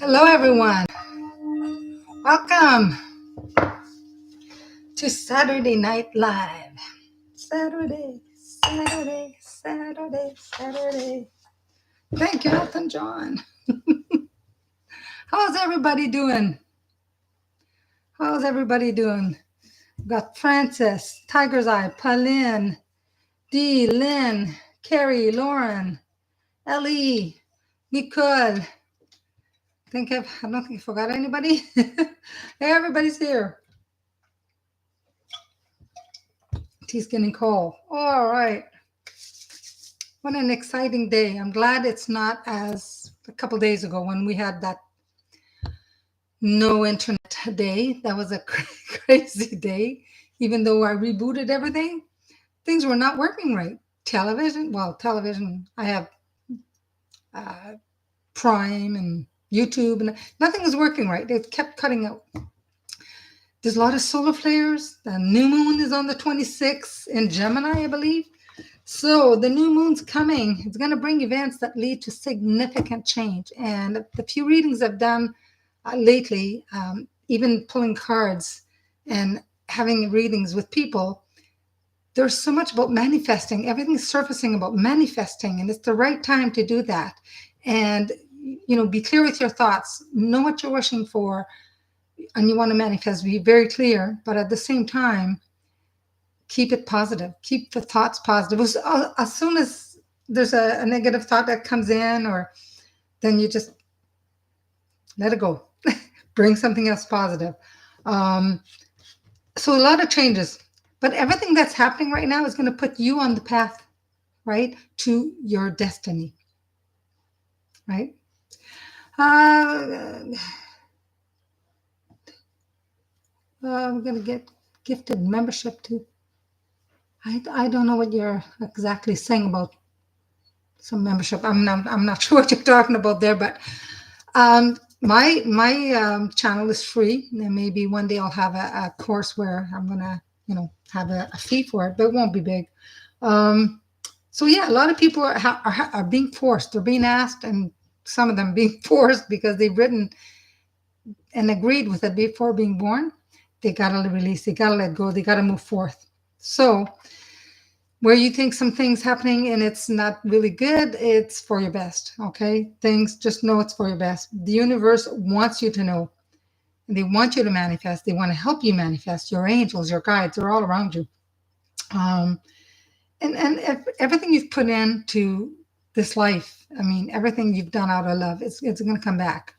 Hello, everyone. Welcome to Saturday Night Live. Saturday, Saturday, Saturday, Saturday. Thank you, Elton John. How's everybody doing? How's everybody doing? We've got Francis, Tiger's Eye, Pauline, Dee, Lynn, Carrie, Lauren, Ellie, Nicole. I don't think I forgot anybody. Hey, everybody's here. Tea's getting cold. All right. What an exciting day. I'm glad it's not as a couple days ago when we had that no internet day. That was a crazy day. Even though I rebooted everything, things were not working right. Television, I have Prime and YouTube, and nothing was working right. It kept cutting out. There's a lot of solar flares. The new moon is on the 26th in Gemini, I believe. So the new moon's coming. It's going to bring events that lead to significant change. And the few readings I've done lately, even pulling cards and having readings with people, there's so much about manifesting. Everything's surfacing about manifesting, and it's the right time to do that. And, be clear with your thoughts. Know what you're wishing for, and you want to manifest. Be very clear, but at the same time, keep it positive. Keep the thoughts positive. As soon as there's a negative thought that comes in, or then you just let it go. Bring something else positive. So a lot of changes, but everything that's happening right now is going to put you on the path, right, to your destiny, right? We're going to get gifted membership too. I don't know what you're exactly saying about some membership. I'm not sure what you're talking about there, but my channel is free. And maybe one day I'll have a course where I'm gonna have a fee for it, but it won't be big. So yeah, a lot of people are being forced. They're being asked, and some of them being forced because they've written and agreed with it before being born. They gotta release. They gotta let go. They gotta move forth. So where you think some things happening and it's not really good, it's for your best, okay? Things, just know it's for your best. The universe wants you to know. They want you to manifest. They want to help you manifest. Your angels, your guides, they're all around you. And if everything you've put into this life, I mean, everything you've done out of love, it's going to come back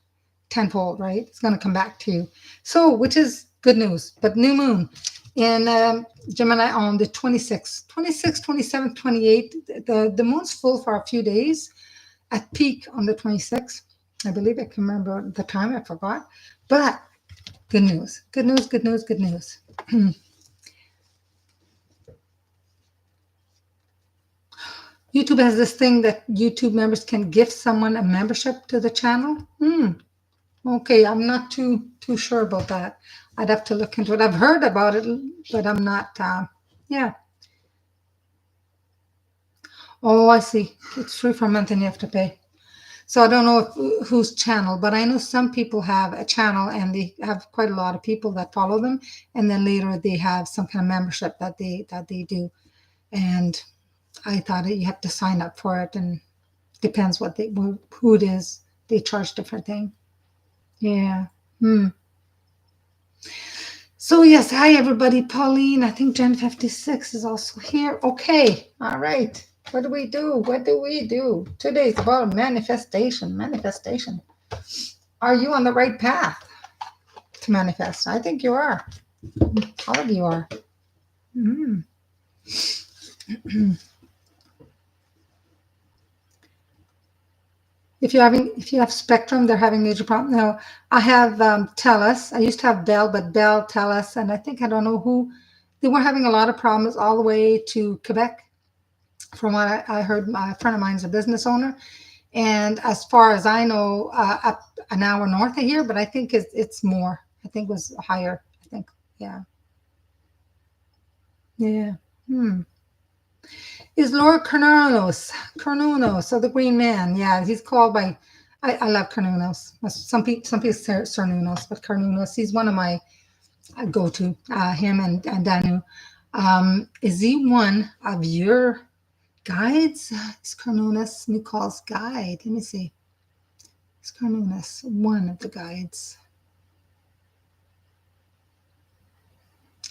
tenfold, right? It's going to come back to you. So, which is good news. But new moon in Gemini on the 26th, 27th, 28th. The moon's full for a few days, at peak on the 26th. I believe I can remember the time. I forgot. But good news, good news, good news, good news. YouTube has this thing that YouTube members can gift someone a membership to the channel. Okay, I'm not too sure about that. I'd have to look into it. I've heard about it, but I'm not. Yeah. Oh, I see. It's free for a month and you have to pay. So I don't know whose channel, but I know some people have a channel and they have quite a lot of people that follow them, and then later they have some kind of membership that they do. And I thought you have to sign up for it, and depends who it is. They charge different thing. Yeah. So yes, hi everybody. Pauline, I think Gen 56 is also here. Okay, all right. What do we do? What do we do? Today's about manifestation. Manifestation. Are you on the right path to manifest? I think you are. All of you are. If you have Spectrum, they're having major problems. No, I have TELUS. I used to have Bell, but Bell, TELUS, and I don't know who. They were having a lot of problems all the way to Quebec. From what I heard, a friend of mine is a business owner, and as far as I know, up an hour north of here. But I think it's more. I think it was higher. I think, yeah. Is Lord Carnunos of the Green Man? Yeah, he's called by I love Carnunos. Some people say Cernunos, but Carnunos, he's one of my go-to. Him and Danu. Is he one of your guides? Is Carnunos Nicole's guide? Let me see. Is Carnunos one of the guides?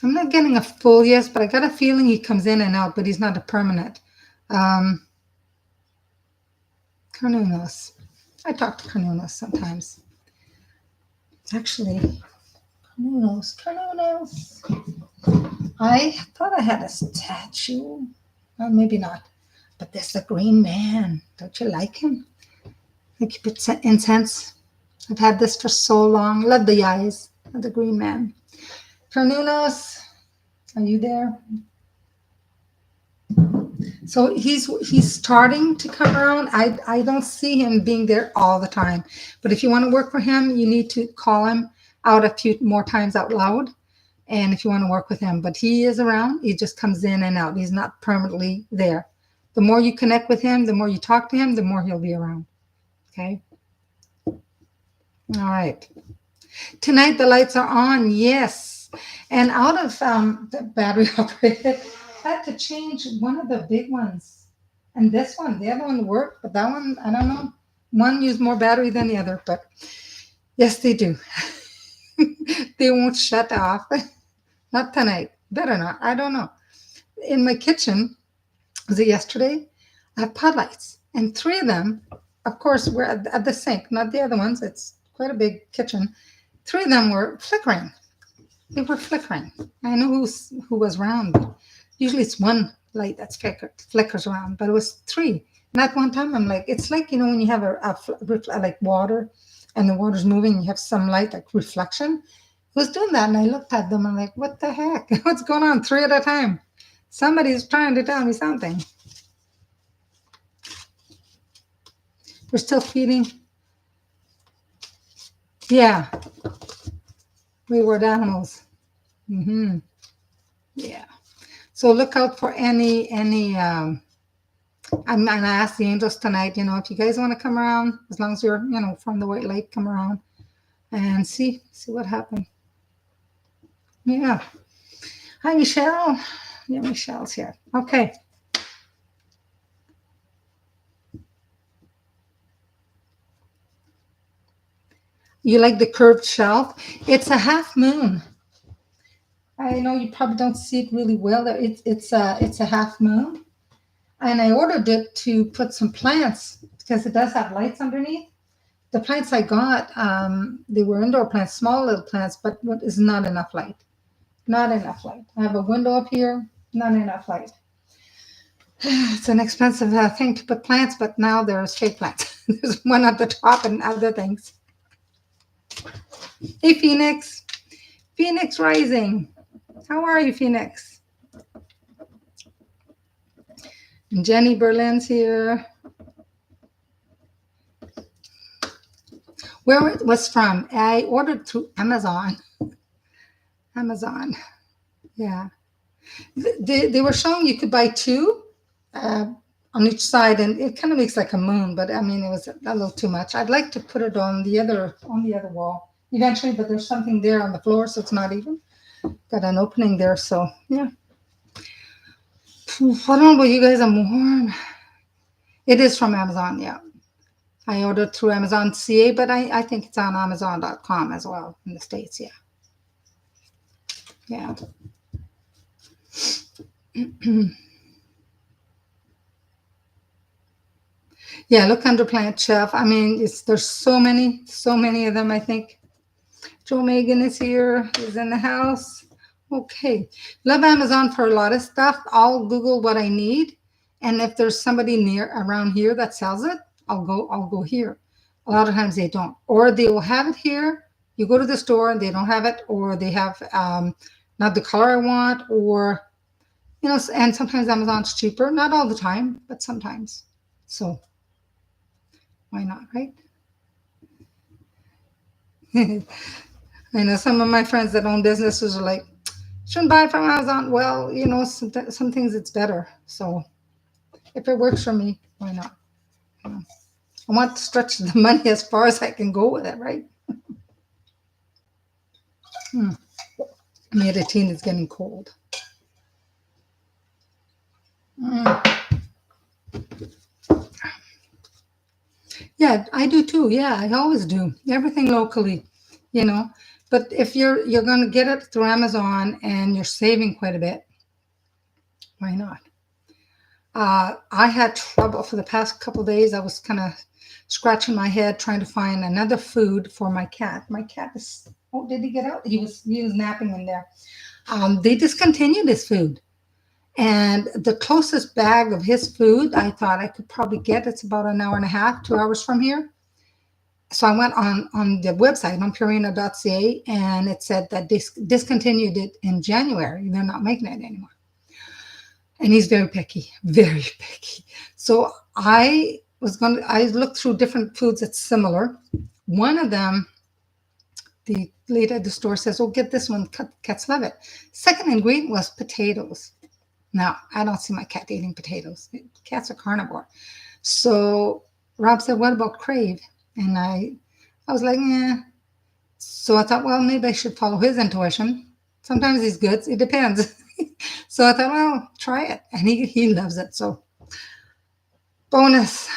I'm not getting a full yes, but I got a feeling he comes in and out, but he's not a permanent. Um, Carnunos. I talk to Carnunos sometimes. Actually, Carnunos. I thought I had a statue. Well, maybe not. But there's the green man. Don't you like him? Like you put incense. I've had this for so long. Love the eyes of the green man. Carnunos, are you there? So he's starting to come around. I don't see him being there all the time. But if you want to work for him, you need to call him out a few more times out loud. And if you want to work with him, but he is around. He just comes in and out. He's not permanently there. The more you connect with him, the more you talk to him, the more he'll be around. Okay. All right. Tonight the lights are on. Yes. And out of the battery operated, I had to change one of the big ones. And this one, the other one worked, but that one, I don't know. One used more battery than the other, but yes, they do. They won't shut off. Not tonight. Better not. I don't know. In my kitchen, was it yesterday? I have pod lights, and three of them, of course, were at the sink, not the other ones. It's quite a big kitchen. Three of them were flickering. They were flickering. I know who was around. But usually it's one light that's flickers around, but it was three. And at one time, I'm like, it's like, when you have like water, and the water's moving, you have some light, like reflection. I was doing that, and I looked at them, and I'm like, what the heck? What's going on? Three at a time. Somebody's trying to tell me something. We're still feeding. Yeah. We were animals. Yeah. So look out for any I'm gonna ask the angels tonight, if you guys want to come around, as long as you're, from the white light, come around and see what happened. Yeah. Hi, Michelle. Yeah, Michelle's here. Okay. You like the curved shelf? It's a half moon. I know you probably don't see it really well. It's a half moon, and I ordered it to put some plants because it does have lights underneath. The plants I got, they were indoor plants, small little plants, but what is not enough light. Not enough light. I have a window up here. Not enough light. It's an expensive thing to put plants, but now there's fake plants. There's one at the top and other things. Hey, Phoenix. Phoenix Rising. How are you, Phoenix? And Jenny Berlin's here. Where it was from? I ordered through Amazon. Amazon. Yeah. They were showing you could buy two on each side, and it kind of makes like a moon, but I mean, it was a little too much. I'd like to put it on the other wall eventually, but there's something there on the floor, so it's not even. Got an opening there, so yeah. I don't know about you guys, I'm warm. It is from Amazon, yeah. I ordered through Amazon CA, but I think it's on Amazon.com as well in the States, yeah. Yeah. Yeah, look under plant shelf. I mean, there's so many of them, I think. Joe Megan is here, is in the house. Okay. Love Amazon for a lot of stuff. I'll Google what I need. And if there's somebody around here that sells it, I'll go here. A lot of times they don't. Or they will have it here. You go to the store and they don't have it, or they have not the color I want, or and sometimes Amazon's cheaper. Not all the time, but sometimes. So why not, right? I know some of my friends that own businesses are like, shouldn't buy from Amazon. Well, some things it's better. So if it works for me, why not? I want to stretch the money as far as I can go with it, right? Mm. Nicotine is getting cold. Mm. Yeah, I do too. Yeah, I always do. Everything locally, you know. But if you're going to get it through Amazon and you're saving quite a bit, why not? I had trouble for the past couple of days. I was kind of scratching my head trying to find another food for my cat. My cat is. Oh, did he get out? He was napping in there. They discontinued this food, and the closest bag of his food I thought I could probably get. It's about an hour and a half, 2 hours from here. So I went on the website on Purina.ca, and it said that they discontinued it in January. They're not making it anymore. And he's very picky, very picky. So I looked through different foods that's similar. One of them, the lady at the store says, "Oh, get this one. Cats love it." Second ingredient was potatoes. Now, I don't see my cat eating potatoes. Cats are carnivore. So Rob said, "What about Crave?" And I was like, "Yeah." So I thought, well, maybe I should follow his intuition. Sometimes he's good. It depends. So I thought, well, try it. And he loves it. So bonus.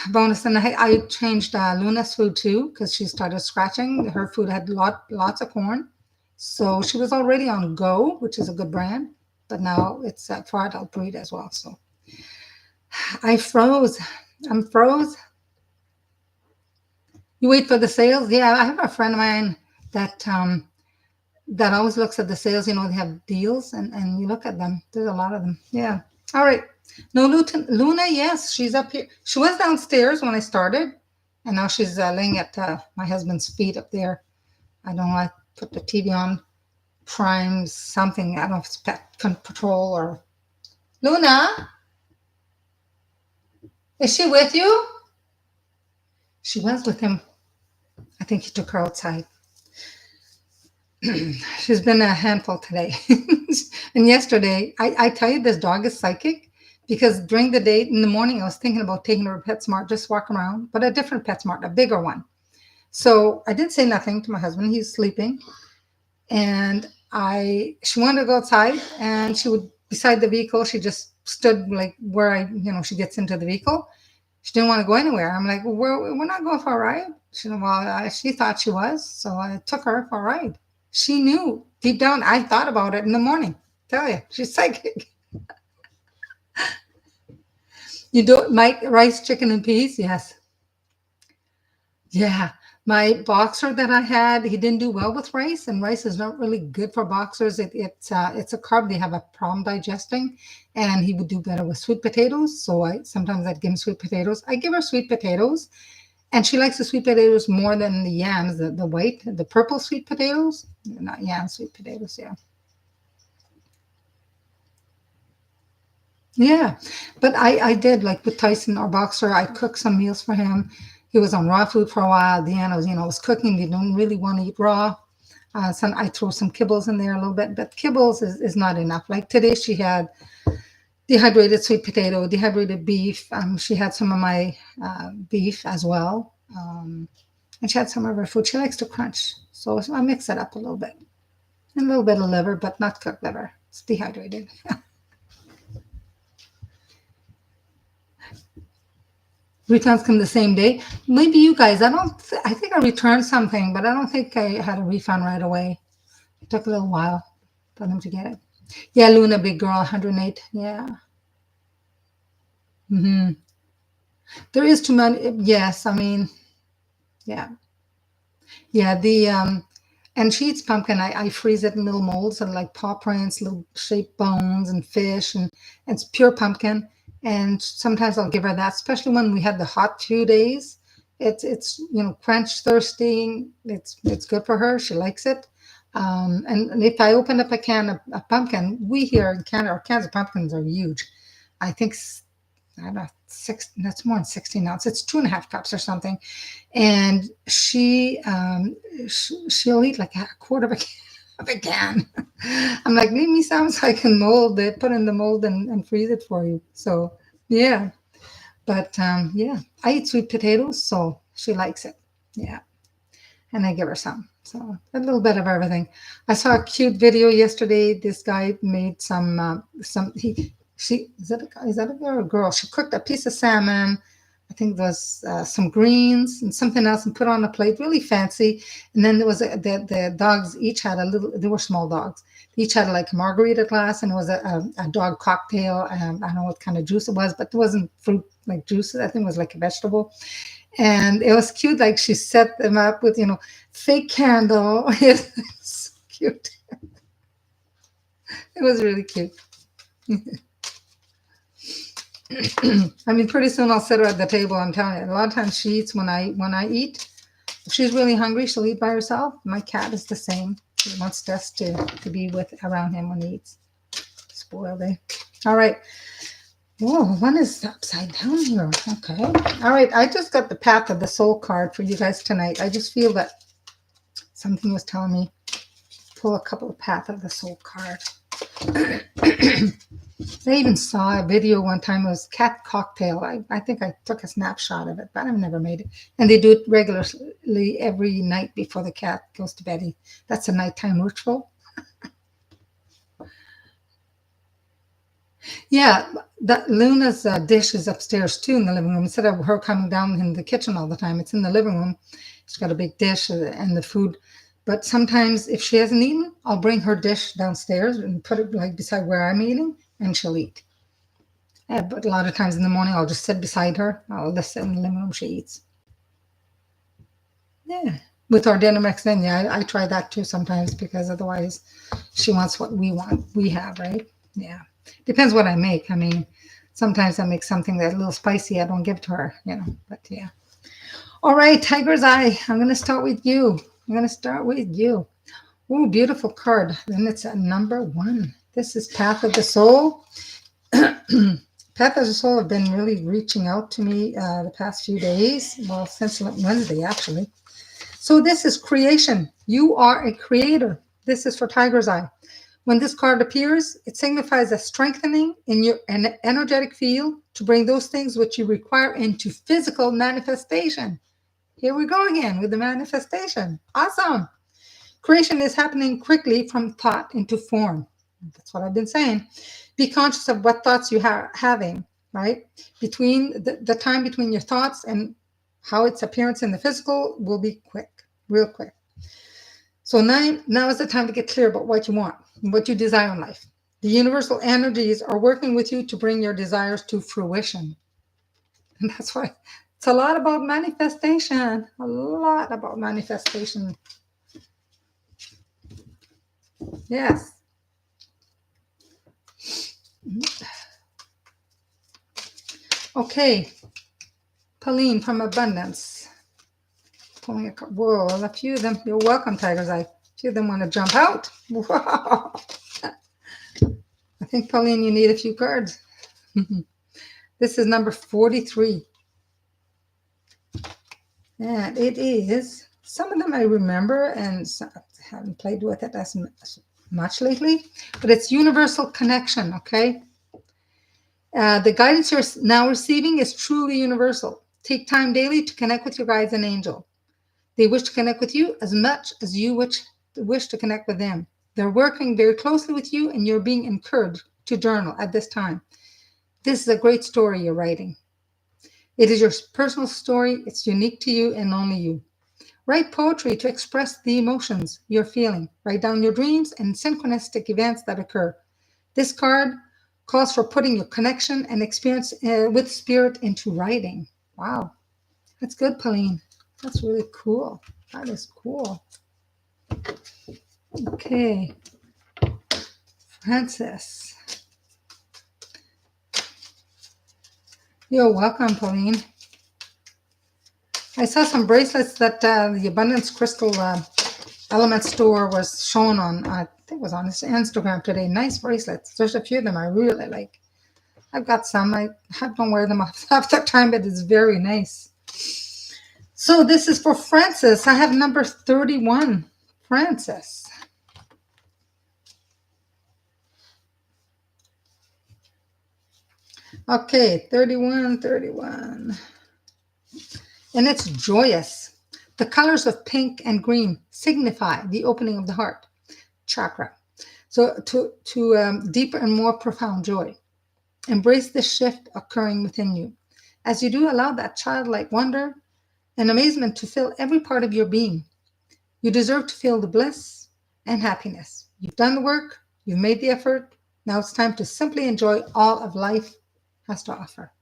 And I changed Luna's food too because she started scratching. Her food had lots of corn. So she was already on Go, which is a good brand. But now it's for adult breed as well. So I froze. I'm froze. You wait for the sales? Yeah, I have a friend of mine that that always looks at the sales. You know, they have deals, and you look at them. There's a lot of them. Yeah. All right. No, Luna, yes, she's up here. She was downstairs when I started, and now she's laying at my husband's feet up there. I don't know. I put the TV on Prime something. I don't know if it's Pet Patrol or Luna. Is she with you? She was with him. I think he took her outside. She's been a handful today. And yesterday, I tell you, this dog is psychic because during the day, in the morning, I was thinking about taking her to PetSmart, just walk around, but a different PetSmart, a bigger one. So I didn't say nothing to my husband. He's sleeping. And she wanted to go outside and she would, beside the vehicle, she just stood like where she gets into the vehicle. She didn't want to go anywhere. I'm like, well, we're not going for a ride. She said, well, she thought she was. So I took her for a ride. She knew deep down. I thought about it in the morning. Tell you, she's psychic. You do Mike rice, chicken, and peas? Yes. Yeah. My boxer that I had, he didn't do well with rice, and rice is not really good for boxers. It's a carb they have a problem digesting, and he would do better with sweet potatoes. So sometimes I'd give him sweet potatoes. I give her sweet potatoes, and she likes the sweet potatoes more than the yams, the white, the purple sweet potatoes, not yam sweet potatoes. Yeah. Yeah, but I did like with Tyson, our boxer. I cooked some meals for him. He was on raw food for a while. Deanna was cooking. They don't really want to eat raw. Some I throw some kibbles in there a little bit, but kibbles is not enough. Like today, she had dehydrated sweet potato, dehydrated beef. She had some of my beef as well, and she had some of her food. She likes to crunch, so I mix it up a little bit, and a little bit of liver, but not cooked liver. It's dehydrated. Returns come the same day. Maybe you guys. I think I returned something, but I don't think I had a refund right away. It took a little while for them to get it. Yeah, Luna, big girl, 108. Yeah. There is too many. Yes, I mean, yeah, yeah. And she eats pumpkin. I freeze it in little molds and like paw prints, little shaped bones and fish, and it's pure pumpkin. And sometimes I'll give her that, especially when we had the hot few days. It's quench thirsty. It's good for her. She likes it. And if I open up a can of pumpkin, we here in Canada, our cans of pumpkins are huge. I think I don't know, that's more than 16 ounces. It's 2.5 cups or something. And she'll eat like a quarter of a can. I'm like, leave me some so I can mold it, put in the mold and freeze it for you. So, yeah. But yeah, I eat sweet potatoes, so she likes it. Yeah, and I give her some. So a little bit of everything. I saw a cute video yesterday. This guy made some he she is that a girl or a girl? She cooked a piece of salmon. I think there was some greens and something else, and put on a plate, really fancy. And then there was the dogs each had a little. They were small dogs. They each had like a margarita glass, and it was a dog cocktail. I don't know what kind of juice it was, but it wasn't fruit like juice. I think it was like a vegetable, and it was cute. Like she set them up with fake candle. It's cute. It was really cute. I mean, pretty soon I'll sit her at the table. I'm telling you. A lot of times she eats when I eat. If she's really hungry, she'll eat by herself. My cat is the same. He wants us to be with around him when he eats. Spoiled, eh? All right. Whoa, one is upside down here. Okay. All right. I just got the Path of the Soul card for you guys tonight. I just feel that something was telling me pull a couple of Path of the Soul cards. I even saw a video one time. It was cat cocktail. I think I took a snapshot of it, but I've never made it. And they do it regularly every night before the cat goes to bed. That's a nighttime ritual. Yeah, that Luna's dish is upstairs too in the living room. Instead of her coming down in the kitchen all the time, it's in the living room. She's got a big dish and the food. But sometimes if she hasn't eaten, I'll bring her dish downstairs and put it like beside where I'm eating, and she'll eat. But a lot of times in the morning, I'll just sit beside her. I'll just sit in the living room. She eats. Yeah. With our dinner mix, then yeah, I try that too sometimes because otherwise, she wants what we want. We have, right? Yeah. Depends what I make. I mean, sometimes I make something that's a little spicy. I don't give to her. But yeah. All right, Tiger's Eye. I'm gonna start with you. Oh, beautiful card. Then it's a number 1. This is Path of the Soul. Path of the Soul have been really reaching out to me the past few days. Well, since Wednesday, actually. So this is creation. You are a creator. This is for Tiger's Eye. When this card appears, it signifies a strengthening in your energetic field to bring those things which you require into physical manifestation. Here we go again with the manifestation. Awesome. Creation is happening quickly from thought into form. That's what I've been saying. Be conscious of what thoughts you are having, right? Between the time between your thoughts and how its appearance in the physical will be quick, real quick. So now is the time to get clear about what you want and what you desire in life. The universal energies are working with you to bring your desires to fruition. And that's why it's a lot about manifestation. A lot about manifestation. Yes. Okay. Pauline from Abundance. Pulling whoa, a few of them. You're welcome, Tiger's Eye. A few of them want to jump out. Wow. I think, Pauline, you need a few cards. This is number 43. And it is, some of them I remember and I haven't played with it as much lately, but it's universal connection, okay? The guidance you're now receiving is truly universal. Take time daily to connect with your guides and angel. They wish to connect with you as much as you wish to connect with them. They're working very closely with you, and you're being encouraged to journal at this time. This is a great story you're writing. It is your personal story. It's unique to you and only you. Write poetry to express the emotions you're feeling. Write down your dreams and synchronistic events that occur. This card calls for putting your connection and experience with spirit into writing. Wow. That's good, Pauline. That's really cool. That is cool. Okay. Francis. You're welcome, Pauline. I saw some bracelets that the Abundance Crystal Element store was showing on, I think it was on his Instagram today. Nice bracelets. There's a few of them I really like. I've got some. I don't wear them half the time, but it's very nice. So this is for Francis. I have number 31. Francis. Okay, 31, 31. And it's joyous. The colors of pink and green signify the opening of the heart chakra. So to deeper and more profound joy. Embrace the shift occurring within you. As you do, allow that childlike wonder and amazement to fill every part of your being. You deserve to feel the bliss and happiness. You've done the work, you've made the effort. Now it's time to simply enjoy all of life has to offer.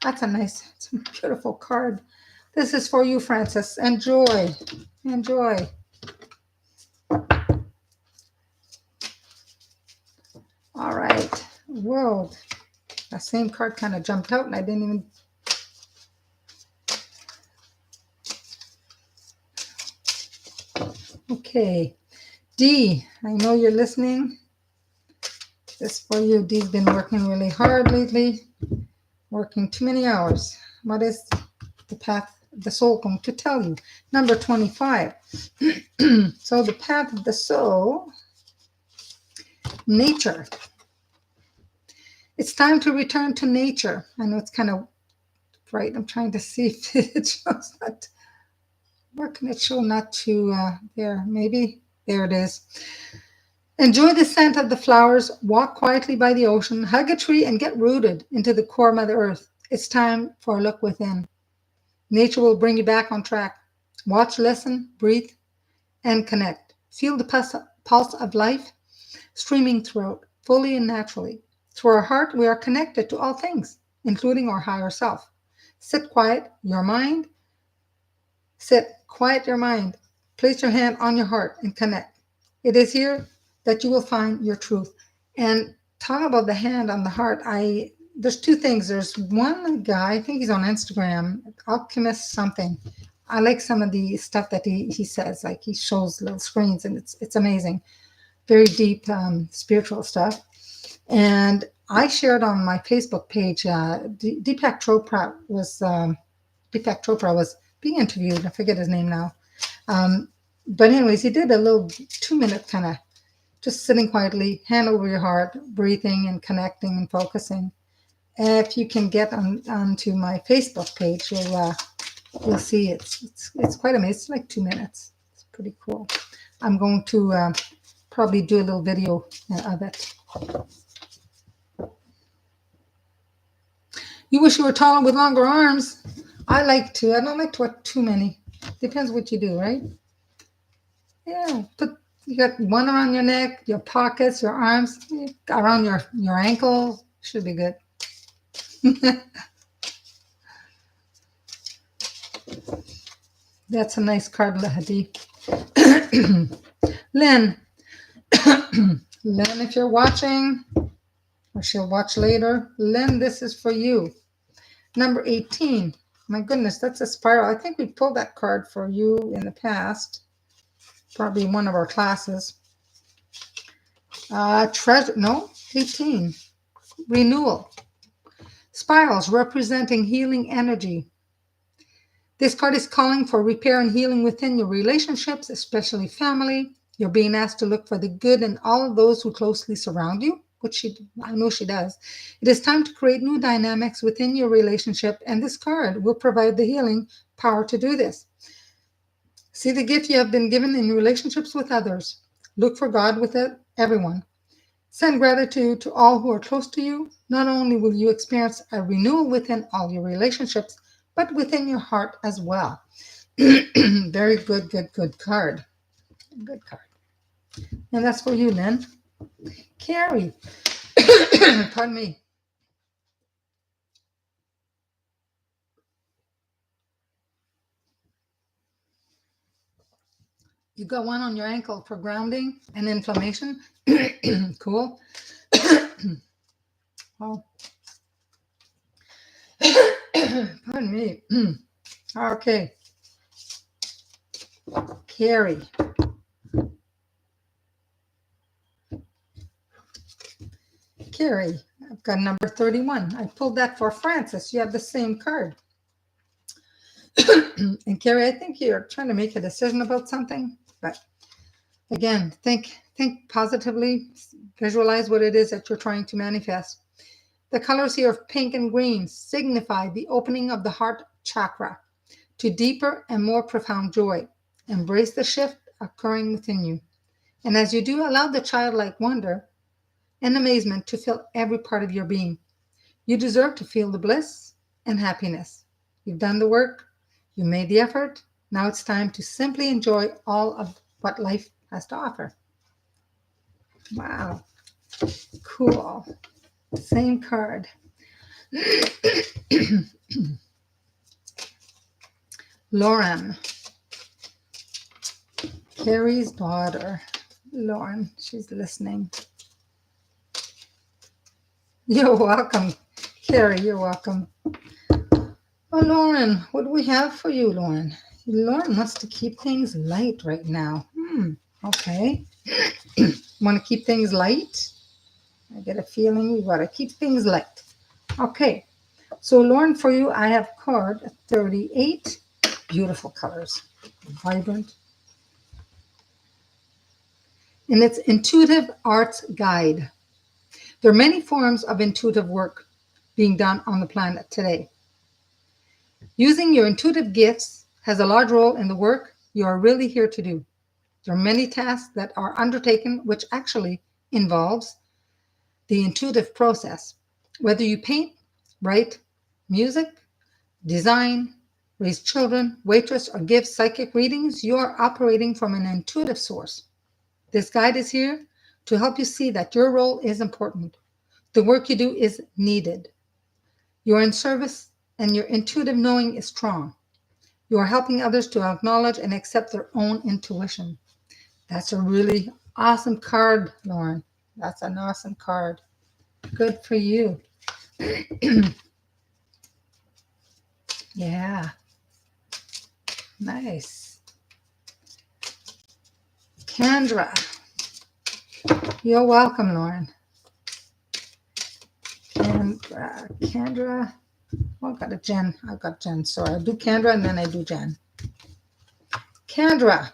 That's a nice, it's a beautiful card. This is for you, Francis. Enjoy. Enjoy. All right. Whoa. That same card kind of jumped out and I didn't even. Okay. D, I know you're listening. This is for you. D's been working really hard lately, working too many hours. What is the path of the soul going to tell you? Number 25. So the path of the soul, nature. It's time to return to nature. I know it's kind of bright. I'm trying to see if it shows that. Where can it show not to there? Maybe. There it is. Enjoy the scent of the flowers, walk quietly by the ocean, hug a tree, and get rooted into the core of Mother Earth. It's time for a look within. Nature will bring you back on track. Watch, listen, breathe, and connect. Feel the pulse of life streaming throughout, fully and naturally. Through our heart, we are connected to all things, including our higher self. Sit quiet, your mind. Sit, quiet your mind. Place your hand on your heart and connect. It is here that you will find your truth. And talk about the hand on the heart. There's two things. There's one guy, I think he's on Instagram, Alchemist something. I like some of the stuff that he says. Like he shows little screens, and it's amazing. Very deep spiritual stuff. And I shared on my Facebook page. Deepak Chopra was being interviewed. I forget his name now. But anyways, he did a little 2-minute kind of just sitting quietly, hand over your heart, breathing and connecting and focusing. If you can get onto my Facebook page, you'll see it's quite amazing. It's like 2 minutes. It's pretty cool. I'm going to probably do a little video of it. You wish you were taller with longer arms. I like to. I don't like to wear too many. Depends what you do, right? Yeah. You got one around your neck, your pockets, your arms, around your ankles. Should be good. That's a nice card, Lahadi. Lynn. Lynn, if you're watching, or she'll watch later. Lynn, this is for you. Number 18. My goodness, that's a spiral. I think we pulled that card for you in the past. Probably in one of our classes. Treasure, no, 18. Renewal. Spirals representing healing energy. This card is calling for repair and healing within your relationships, especially family. You're being asked to look for the good in all of those who closely surround you, which I know she does. It is time to create new dynamics within your relationship, and this card will provide the healing power to do this. See the gift you have been given in relationships with others. Look for God with everyone. Send gratitude to all who are close to you. Not only will you experience a renewal within all your relationships, but within your heart as well. Very good card. Good card. And that's for you, Lynn. Carrie. Pardon me. You got one on your ankle for grounding and inflammation. Cool. Oh. Pardon me. Okay. Carrie. Carrie, I've got number 31. I pulled that for Francis. You have the same card. And Carrie, I think you're trying to make a decision about something, but again, think positively, visualize what it is that you're trying to manifest. The colors here of pink and green signify the opening of the heart chakra to deeper and more profound joy. Embrace the shift occurring within you. And as you do, allow the childlike wonder and amazement to fill every part of your being. You deserve to feel the bliss and happiness. You've done the work, you made the effort. Now it's time to simply enjoy all of what life has to offer. Wow, cool. Same card. Lauren, Carrie's daughter. Lauren, she's listening. You're welcome, Carrie, you're welcome. Oh, Lauren, what do we have for you, Lauren? Lauren wants to keep things light right now. Okay. Want to keep things light? I get a feeling we got to keep things light. Okay. So, Lauren, for you, I have card 38. Beautiful colors. Vibrant. And it's Intuitive Arts Guide. There are many forms of intuitive work being done on the planet today. Using your intuitive gifts has a large role in the work you are really here to do. There are many tasks that are undertaken which actually involves the intuitive process. Whether you paint, write, music, design, raise children, waitress, or give psychic readings, you are operating from an intuitive source. This guide is here to help you see that your role is important. The work you do is needed. You are in service and your intuitive knowing is strong. You are helping others to acknowledge and accept their own intuition. That's a really awesome card, Lauren. That's an awesome card. Good for you. Yeah. Nice. Kendra. You're welcome, Lauren. Kendra. Oh, I got a Jen. I got Jen. Sorry, I do Kendra and then I do Jen. Kendra,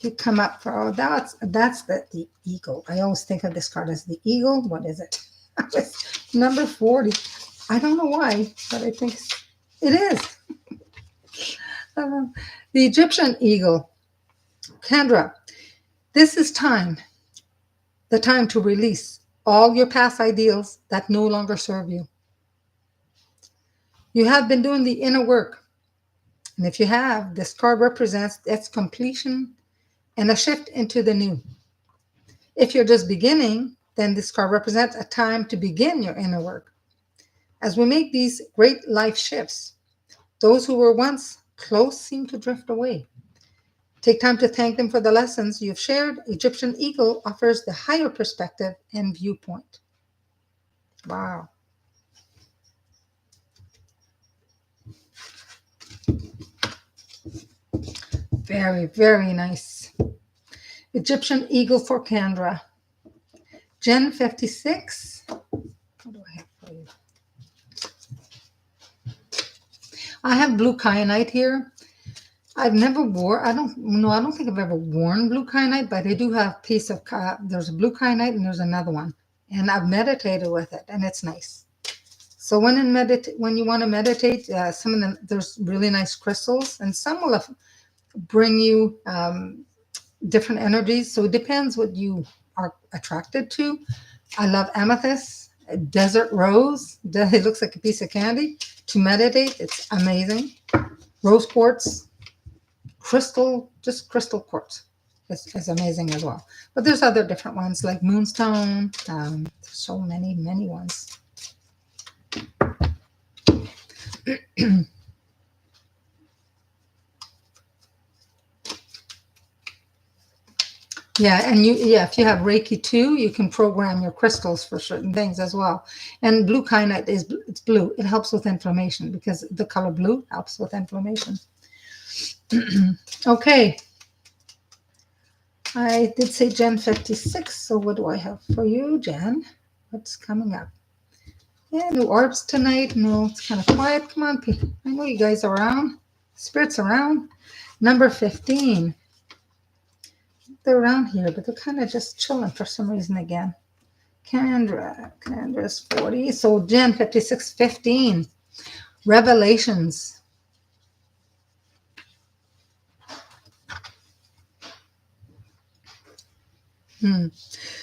you come up for, oh, that's the eagle. I always think of this card as the eagle. What is it? Number 40. I don't know why, but I think it is. The Egyptian eagle. Kendra, this is the time to release all your past ideals that no longer serve you. You have been doing the inner work. And if you have, this card represents its completion and a shift into the new. If you're just beginning, then this card represents a time to begin your inner work. As we make these great life shifts, those who were once close seem to drift away. Take time to thank them for the lessons you've shared. Egyptian eagle offers the higher perspective and viewpoint. Wow. Very, very nice. Egyptian eagle for Kendra. Gen 56. What do I have for you? I have blue kyanite here. I've never I don't think I've ever worn blue kyanite, but I do have a piece of, there's a blue kyanite and there's another one. And I've meditated with it and it's nice. So when you want to meditate, some of them, there's really nice crystals and some will bring you different energies. So it depends what you are attracted to. I love amethyst, desert rose. It looks like a piece of candy. To meditate, it's amazing. Rose quartz, crystal quartz is amazing as well. But there's other different ones like moonstone. There's so many ones. Yeah, and if you have Reiki too, you can program your crystals for certain things as well. And blue kyanite it's blue. It helps with inflammation because the color blue helps with inflammation. Okay. I did say Gen 56, so what do I have for you, Jen? What's coming up? Yeah, no orbs tonight. No, it's kind of quiet. Come on, I know you guys are around. Spirits around. Number 15. They're around here, but they're kind of just chilling for some reason again. Candra's 40. So Jen, 5615. Revelations.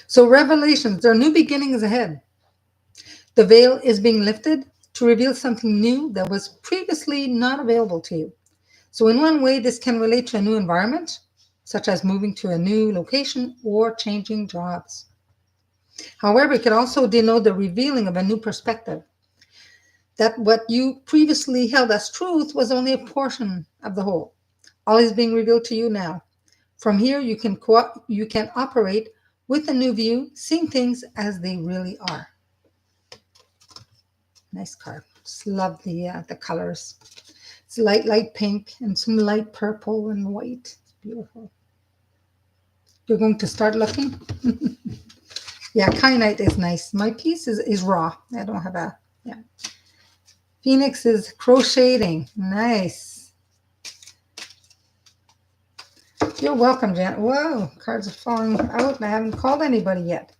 So revelations, there are new beginnings ahead. The veil is being lifted to reveal something new that was previously not available to you. So in one way, this can relate to a new environment, such as moving to a new location or changing jobs. However, it can also denote the revealing of a new perspective, that what you previously held as truth was only a portion of the whole. All is being revealed to you now. From here, you can operate with a new view, seeing things as they really are. Nice card. Just love the colors. It's light pink and some light purple and white. It's beautiful. You're going to start looking. Yeah, kyanite is nice. My piece is raw. I don't have a, yeah. Phoenix is crocheting. Nice. You're welcome, Jan. Whoa, cards are falling out and I haven't called anybody yet.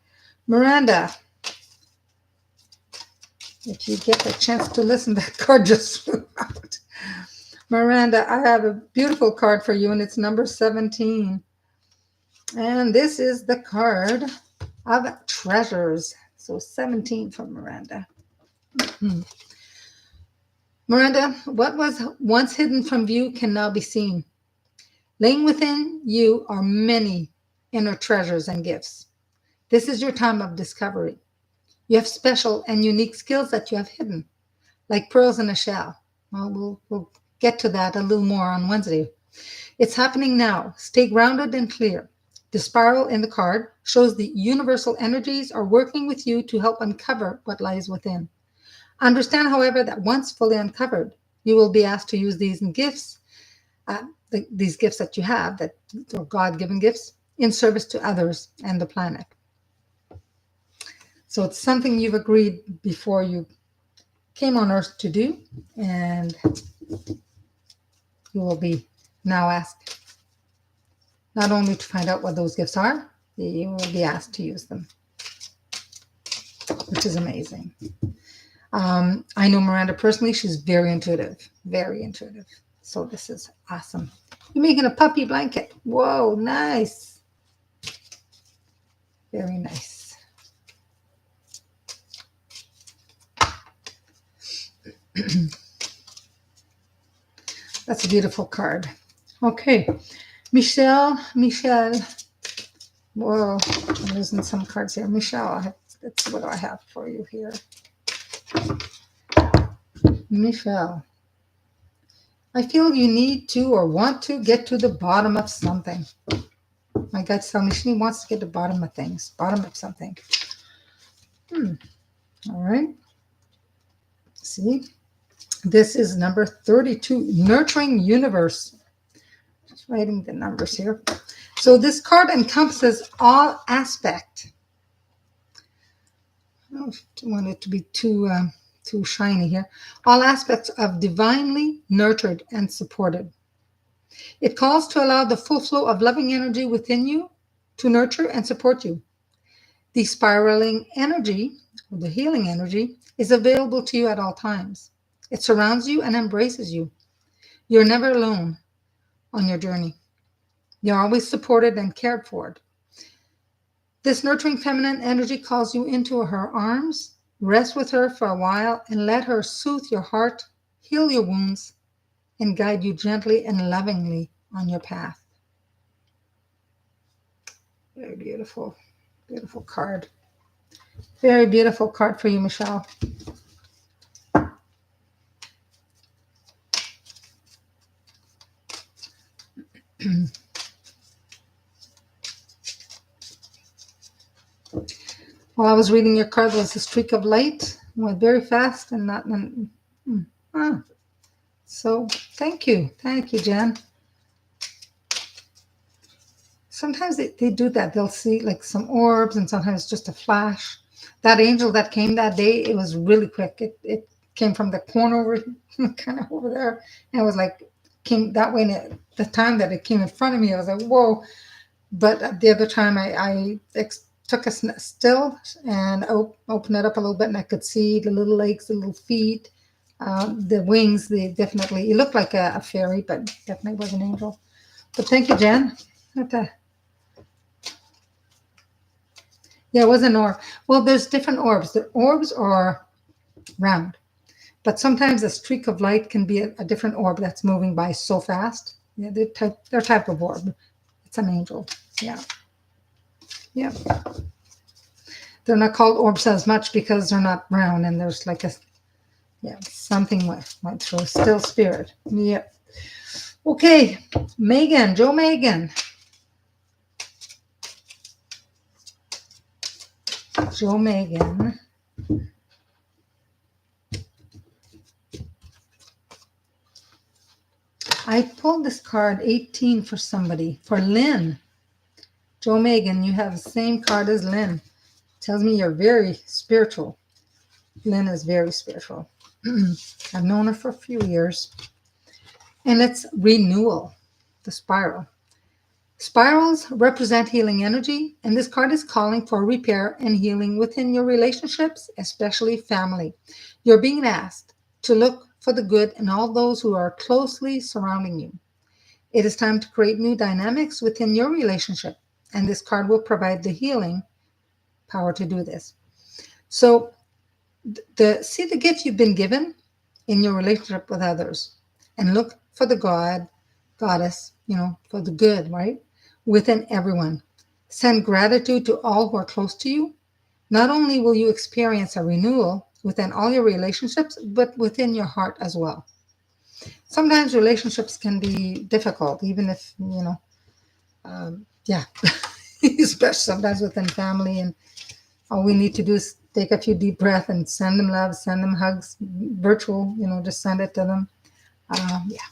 Miranda, if you get the chance to listen, that card just flew out. Miranda, I have a beautiful card for you, and it's number 17. And this is the card of treasures. So 17 from Miranda. Miranda, what was once hidden from view can now be seen. Laying within you are many inner treasures and gifts. This is your time of discovery. You have special and unique skills that you have hidden, like pearls in a shell. Well, we'll get to that a little more on Wednesday. It's happening now. Stay grounded and clear. The spiral in the card shows the universal energies are working with you to help uncover what lies within. Understand, however, that once fully uncovered, you will be asked to use these gifts, these gifts that you have, that are God-given gifts, in service to others and the planet. So it's something you've agreed before you came on Earth to do, and you will be now asked not only to find out what those gifts are, you will be asked to use them, which is amazing. I know Miranda personally. She's very intuitive, very intuitive. So this is awesome. You're making a puppy blanket. Whoa, nice. Very nice. That's a beautiful card. Okay. Michelle. Whoa, I'm losing some cards here. Michelle, what do I have for you here? Michelle, I feel you need to or want to get to the bottom of something. My gut's telling me she wants to get to the bottom of things, bottom of something. All right. See, this is number 32, Nurturing Universe. Just writing the numbers here. So this card encompasses all aspect. I don't want it to be too shiny here. All aspects of divinely nurtured and supported. It calls to allow the full flow of loving energy within you to nurture and support you. The spiraling energy, or the healing energy, is available to you at all times. It surrounds you and embraces you. You're never alone on your journey. You're always supported and cared for. This nurturing feminine energy calls you into her arms. Rest with her for a while and let her soothe your heart, heal your wounds, and guide you gently and lovingly on your path. Very beautiful, beautiful card. Very beautiful card for you, Michelle. While I was reading your card, there was a streak of light. It went very fast and not. So thank you, Jen. Sometimes they do that. They'll see like some orbs, and sometimes just a flash. That angel that came that day, it was really quick. It came from the corner over, kind of over there, and it was like came that way. And the time that it came in front of me, I was like, whoa. But the other time, I took a still and opened it up a little bit, and I could see the little legs, the little feet, the wings. They definitely, it looked like a fairy, but definitely was an angel. But thank you, Jen. Yeah, it was an orb. Well, there's different orbs. The orbs are round, but sometimes a streak of light can be a different orb that's moving by so fast. Yeah, their type of orb. It's an angel. Yeah, yeah. They're not called orbs as much because they're not round, and there's like a, yeah, something went through. Still spirit. Yeah. Okay, Megan, Joe Megan. Joe Megan. I pulled this card 18 for somebody, for Lynn. Joe Megan, you have the same card as Lynn. Tells me you're very spiritual. Lynn is very spiritual. I've known her for a few years. And it's renewal, the spiral. Spirals represent healing energy, and this card is calling for repair and healing within your relationships, especially family. You're being asked to look for the good in all those who are closely surrounding you. It is time to create new dynamics within your relationship, and this card will provide the healing power to do this. So, see the gift you've been given in your relationship with others, and look for the goddess, for the good, right? Within everyone. Send gratitude to all who are close to you. Not only will you experience a renewal within all your relationships, but within your heart as well. Sometimes relationships can be difficult, even if, yeah, especially sometimes within family. And all we need to do is take a few deep breaths and send them love, send them hugs, virtual, just send it to them. Yeah.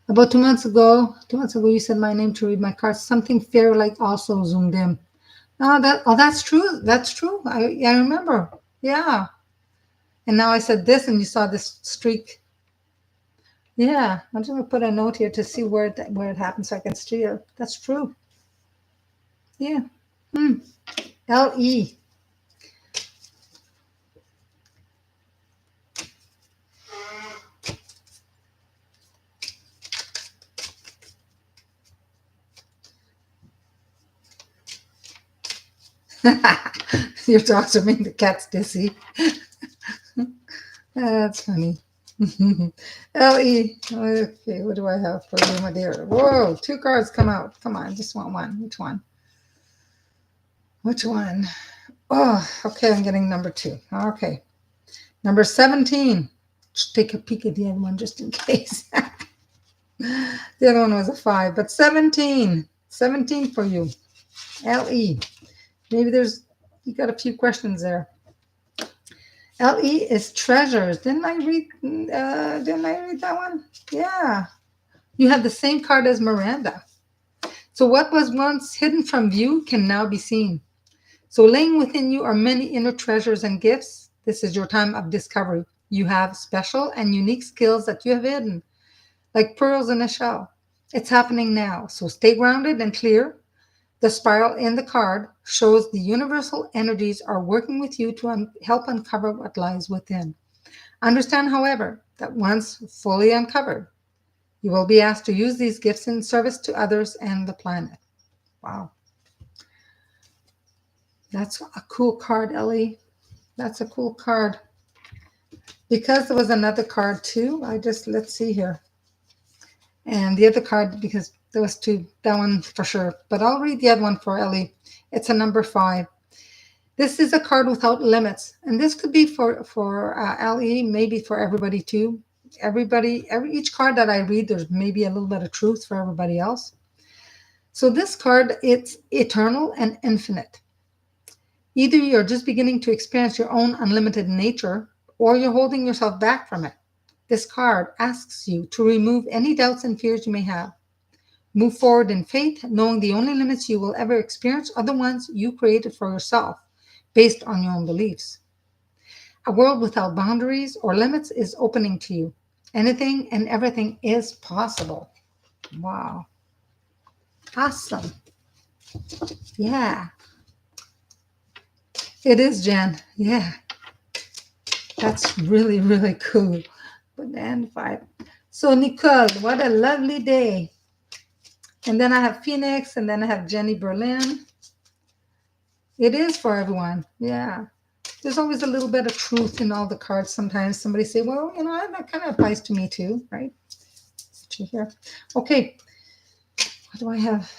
About 2 months ago, you said my name to read my cards. Something fairy-like also zoomed in. That's true. That's true. I remember. Yeah. And now I said this, and you saw this streak. Yeah. I'm just gonna put a note here to see where it happened, so I can see it. That's true. Yeah. LE. Your dogs are making the cats dizzy. That's funny. LE. Okay, what do I have for you, my dear? Whoa, 2 cards come out. Come on, just want one. Which one? Which one? Oh, okay, I'm getting number 2. Okay. Number 17. Just take a peek at the other one just in case. The other one was a 5, but 17. 17 for you. LE. Maybe you got a few questions there. LE is treasures. Didn't I read that one? Yeah. You have the same card as Miranda. So what was once hidden from view can now be seen. So laying within you are many inner treasures and gifts. This is your time of discovery. You have special and unique skills that you have hidden, like pearls in a shell. It's happening now. So stay grounded and clear. The spiral in the card shows the universal energies are working with you to help uncover what lies within. Understand, however, that once fully uncovered, you will be asked to use these gifts in service to others and the planet. Wow. That's a cool card, Ellie. That's a cool card. Because there was another card too, let's see here. And the other card, because there was 2, that one for sure. But I'll read the other one for Ellie. It's a number 5. This is a card without limits. And this could be for Ellie, maybe for everybody too. Each card that I read, there's maybe a little bit of truth for everybody else. So this card, it's eternal and infinite. Either you're just beginning to experience your own unlimited nature, or you're holding yourself back from it. This card asks you to remove any doubts and fears you may have. Move forward in faith, knowing the only limits you will ever experience are the ones you created for yourself, based on your own beliefs. A world without boundaries or limits is opening to you. Anything and everything is possible. Wow. Awesome. Yeah, it is, Jen. Yeah, that's really, really cool. Banana five. So, Nicole, what a lovely day. And then I have Phoenix, and then I have Jenny Berlin. It is for everyone. Yeah. There's always a little bit of truth in all the cards. Sometimes somebody say, well, that kind of applies to me too, right? Here. Okay. What do I have?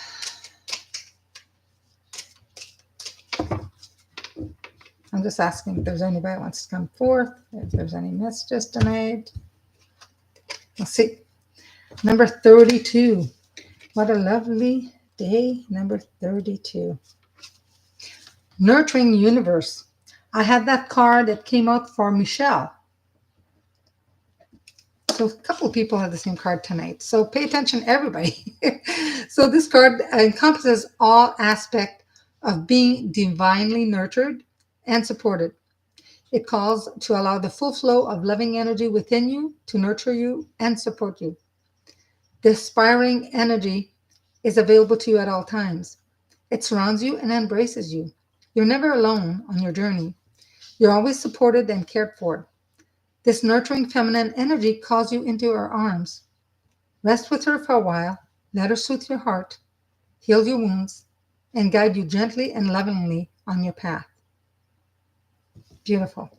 I'm just asking if there's anybody who wants to come forth, if there's any messages tonight. Let's see. Number 32. What a lovely day. Number 32. Nurturing Universe. I had that card that came out for Michelle. So a couple of people have the same card tonight. So pay attention, everybody. So this card encompasses all aspects of being divinely nurtured and supported. It calls to allow the full flow of loving energy within you to nurture you and support you. The inspiring energy is available to you at all times. It surrounds you and embraces you. You're never alone on your journey. You're always supported and cared for. This nurturing feminine energy calls you into her arms. Rest with her for a while. Let her soothe your heart, heal your wounds, and guide you gently and lovingly on your path. Beautiful.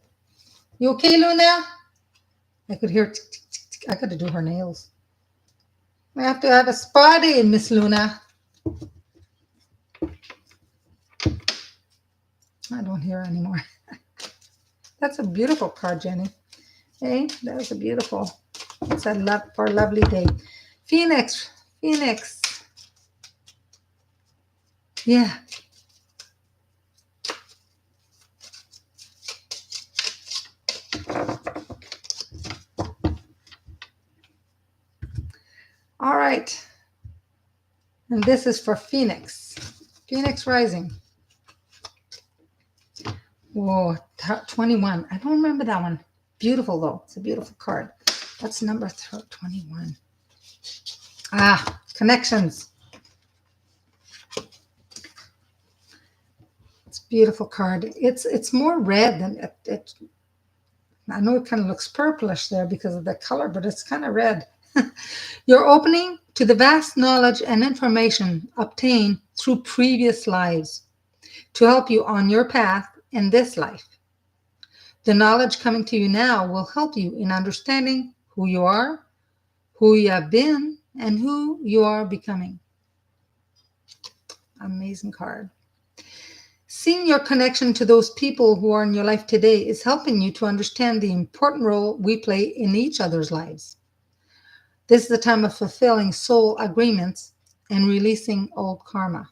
You okay, Luna? I could hear. I got to do her nails. I have to have a spa day, Miss Luna. I don't hear her anymore. That's a beautiful card, Jenny. Hey, that was a beautiful. It's a for a lovely day. Phoenix. Yeah. All right. And this is for Phoenix. Phoenix Rising. Whoa, 21. I don't remember that one. Beautiful, though. It's a beautiful card. That's number 21. Connections. It's a beautiful card. It's more red than it. I know it kind of looks purplish there because of the color, but it's kind of red. You're opening to the vast knowledge and information obtained through previous lives to help you on your path in this life. The knowledge coming to you now will help you in understanding who you are, who you have been, and who you are becoming. Amazing card. Seeing your connection to those people who are in your life today is helping you to understand the important role we play in each other's lives. This is the time of fulfilling soul agreements and releasing old karma.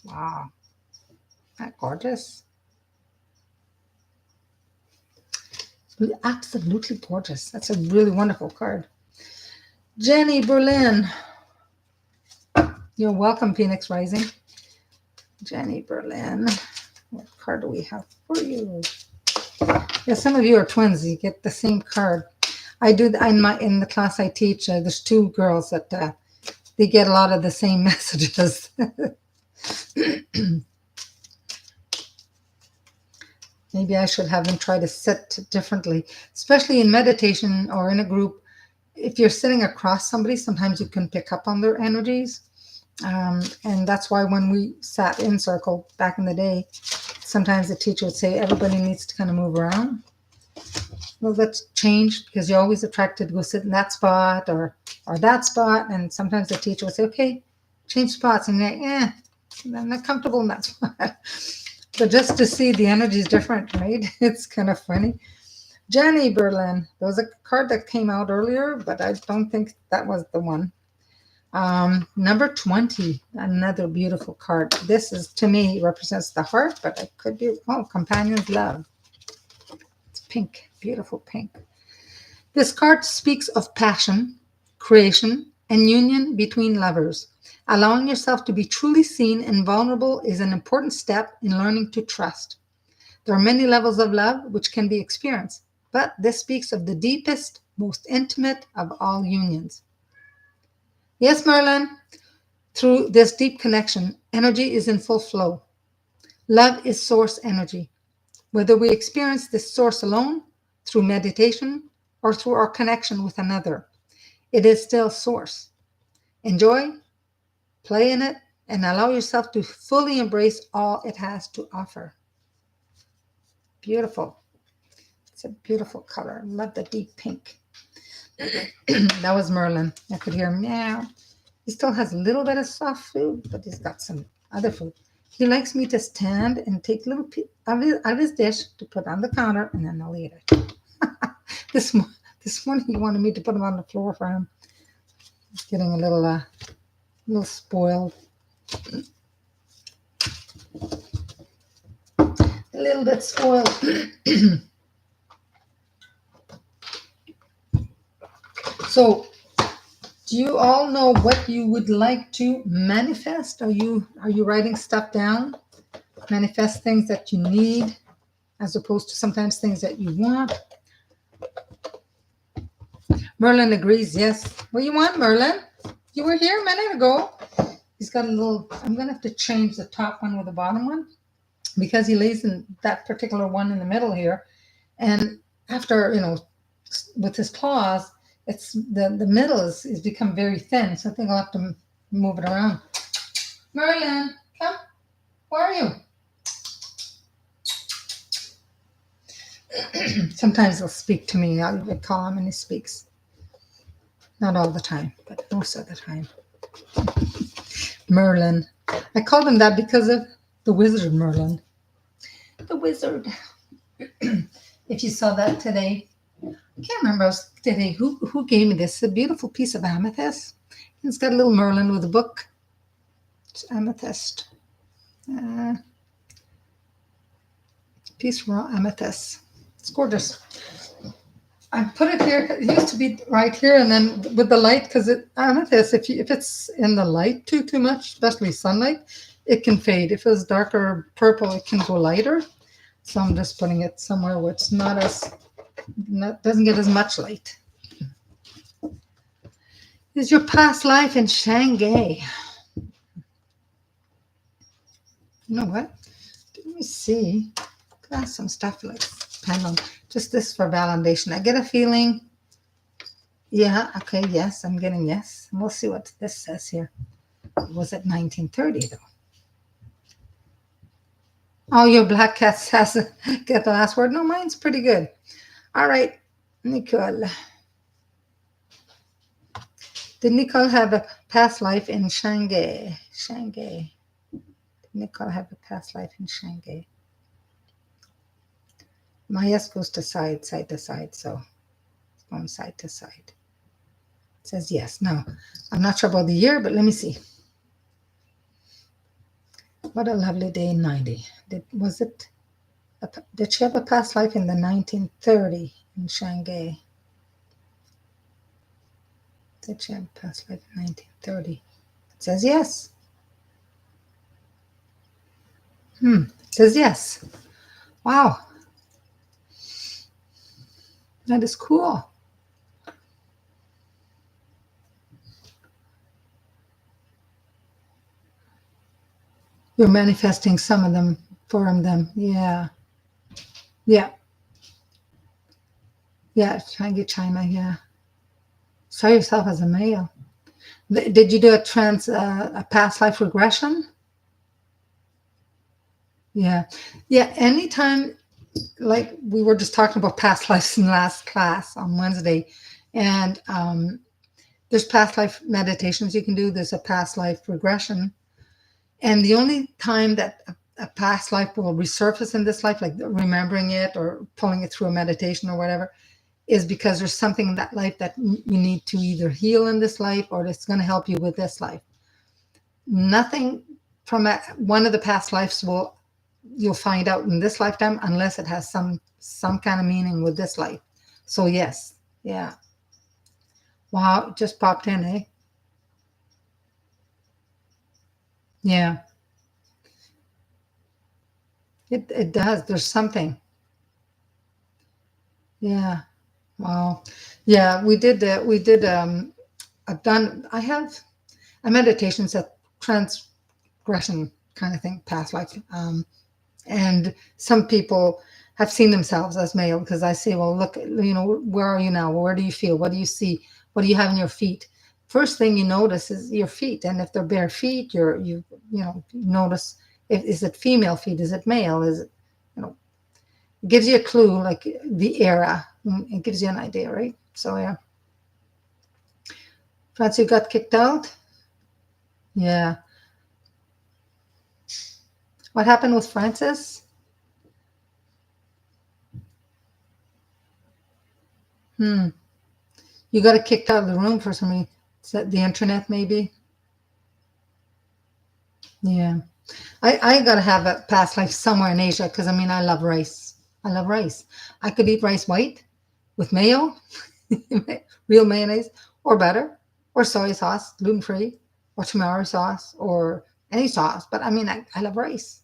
Wow. Isn't that gorgeous? Absolutely gorgeous. That's a really wonderful card. Jenny Berlin. You're welcome, Phoenix Rising. Jenny Berlin. What card do we have for you? Yeah, some of you are twins. You get the same card. I do in the class I teach. There's two girls that they get a lot of the same messages. Maybe I should have them try to sit differently, especially in meditation or in a group. If you're sitting across somebody, sometimes you can pick up on their energies. And that's why when we sat in circle back in the day, sometimes the teacher would say everybody needs to kind of move around. Well, that's changed because you're always attracted to go sit in that spot or that spot. And sometimes the teacher would say, okay, change spots. And you're like, I'm not comfortable in that spot. But just to see the energy is different, right? It's kind of funny. Jenny Berlin. There was a card that came out earlier, but I don't think that was the one. Number 20, another beautiful card. This is, to me, represents the heart, but it could be, companion's love. It's pink, beautiful pink. This card speaks of passion, creation, and union between lovers. Allowing yourself to be truly seen and vulnerable is an important step in learning to trust. There are many levels of love which can be experienced, but this speaks of the deepest, most intimate of all unions. Yes, Merlin. Through this deep connection, energy is in full flow. Love is source energy. Whether we experience this source alone, through meditation, or through our connection with another, it is still source. Enjoy, play in it, and allow yourself to fully embrace all it has to offer. Beautiful. It's a beautiful color. I love the deep pink. That was Merlin. I could hear him meow. He still has a little bit of soft food, but he's got some other food. He likes me to stand and take a little piece out of his dish to put on the counter, and then I'll eat it. this, this morning he wanted me to put him on the floor for him. He's getting a little spoiled. A little bit spoiled. So, do you all know what you would like to manifest? Are you writing stuff down? Manifest things that you need, as opposed to sometimes things that you want. Merlin agrees. Yes. What you want, Merlin? You were here a minute ago. He's got a little. I'm gonna have to change the top one with the bottom one, because he lays in that particular one in the middle here, and after with his claws, it's the middle is become very thin. So I think I'll have to move it around. Merlin, come. Where are you? Sometimes he'll speak to me. I'll call him and he speaks. Not all the time, but most of the time. Merlin. I called him that because of the wizard Merlin. The wizard. If you saw that today, I can't remember today who gave me this. A beautiful piece of amethyst. It's got a little Merlin with a book. It's amethyst. Piece of raw amethyst. It's gorgeous. I put it here. It used to be right here, and then with the light, because amethyst, if it's in the light too much, especially sunlight, it can fade. If it's darker purple, it can go lighter. So I'm just putting it somewhere where it's doesn't get as much light. Is your past life in Shanghai? You know what? Let me see. Got some stuff like pendulum. Just this for validation. I get a feeling. Yeah. Okay. Yes. I'm getting yes. We'll see what this says here. Was it 1930 though? Oh, your black cat has to get the last word. No, mine's pretty good. All right, Nicole. Did Nicole have a past life in Shanghai? Shanghai. Did Nicole have a past life in Shanghai? My yes goes to side to side, so it's going side to side. It says yes. Now, I'm not sure about the year, but let me see. What a lovely day in 90. Did she have a past life in the 1930 in Shanghai? Did she have a past life in 1930? It says yes. It says yes. Wow. That is cool. You're manifesting some of them, from them. Yeah. Yeah. Yeah, Shanghai, China, yeah. Saw yourself as a male. Did you do a past life regression? Yeah. Yeah, anytime, like we were just talking about past lives in the last class on Wednesday, and there's past life meditations you can do. There's a past life regression. And the only time that a past life will resurface in this life, like remembering it or pulling it through a meditation or whatever, is because there's something in that life that you need to either heal in this life or it's going to help you with this life. Nothing from one of the past lives you'll find out in this lifetime unless it has some kind of meaning with this life. So yes, yeah. Wow, it just popped in, eh? Yeah. It does. There's something. Yeah. Wow. Yeah, we did I have a meditation set transgression kind of thing, past life. And some people have seen themselves as male because I say, well, look, where are you now? Where do you feel? What do you see? What do you have in your feet? First thing you notice is your feet, and if they're bare feet, you notice, if is it female feet? Is it male? Is it, you know, it gives you a clue, like the era. It gives you an idea, right? So yeah. Francie got kicked out. Yeah. What happened with Francis? Hmm. You got kicked out of the room for some reason. Is that the internet, maybe? Yeah. I got to have a past life somewhere in Asia because I mean, I love rice. I love rice. I could eat rice white with mayo, real mayonnaise, or butter, or soy sauce, gluten free, or tomato sauce, or any sauce. But I mean, I love rice.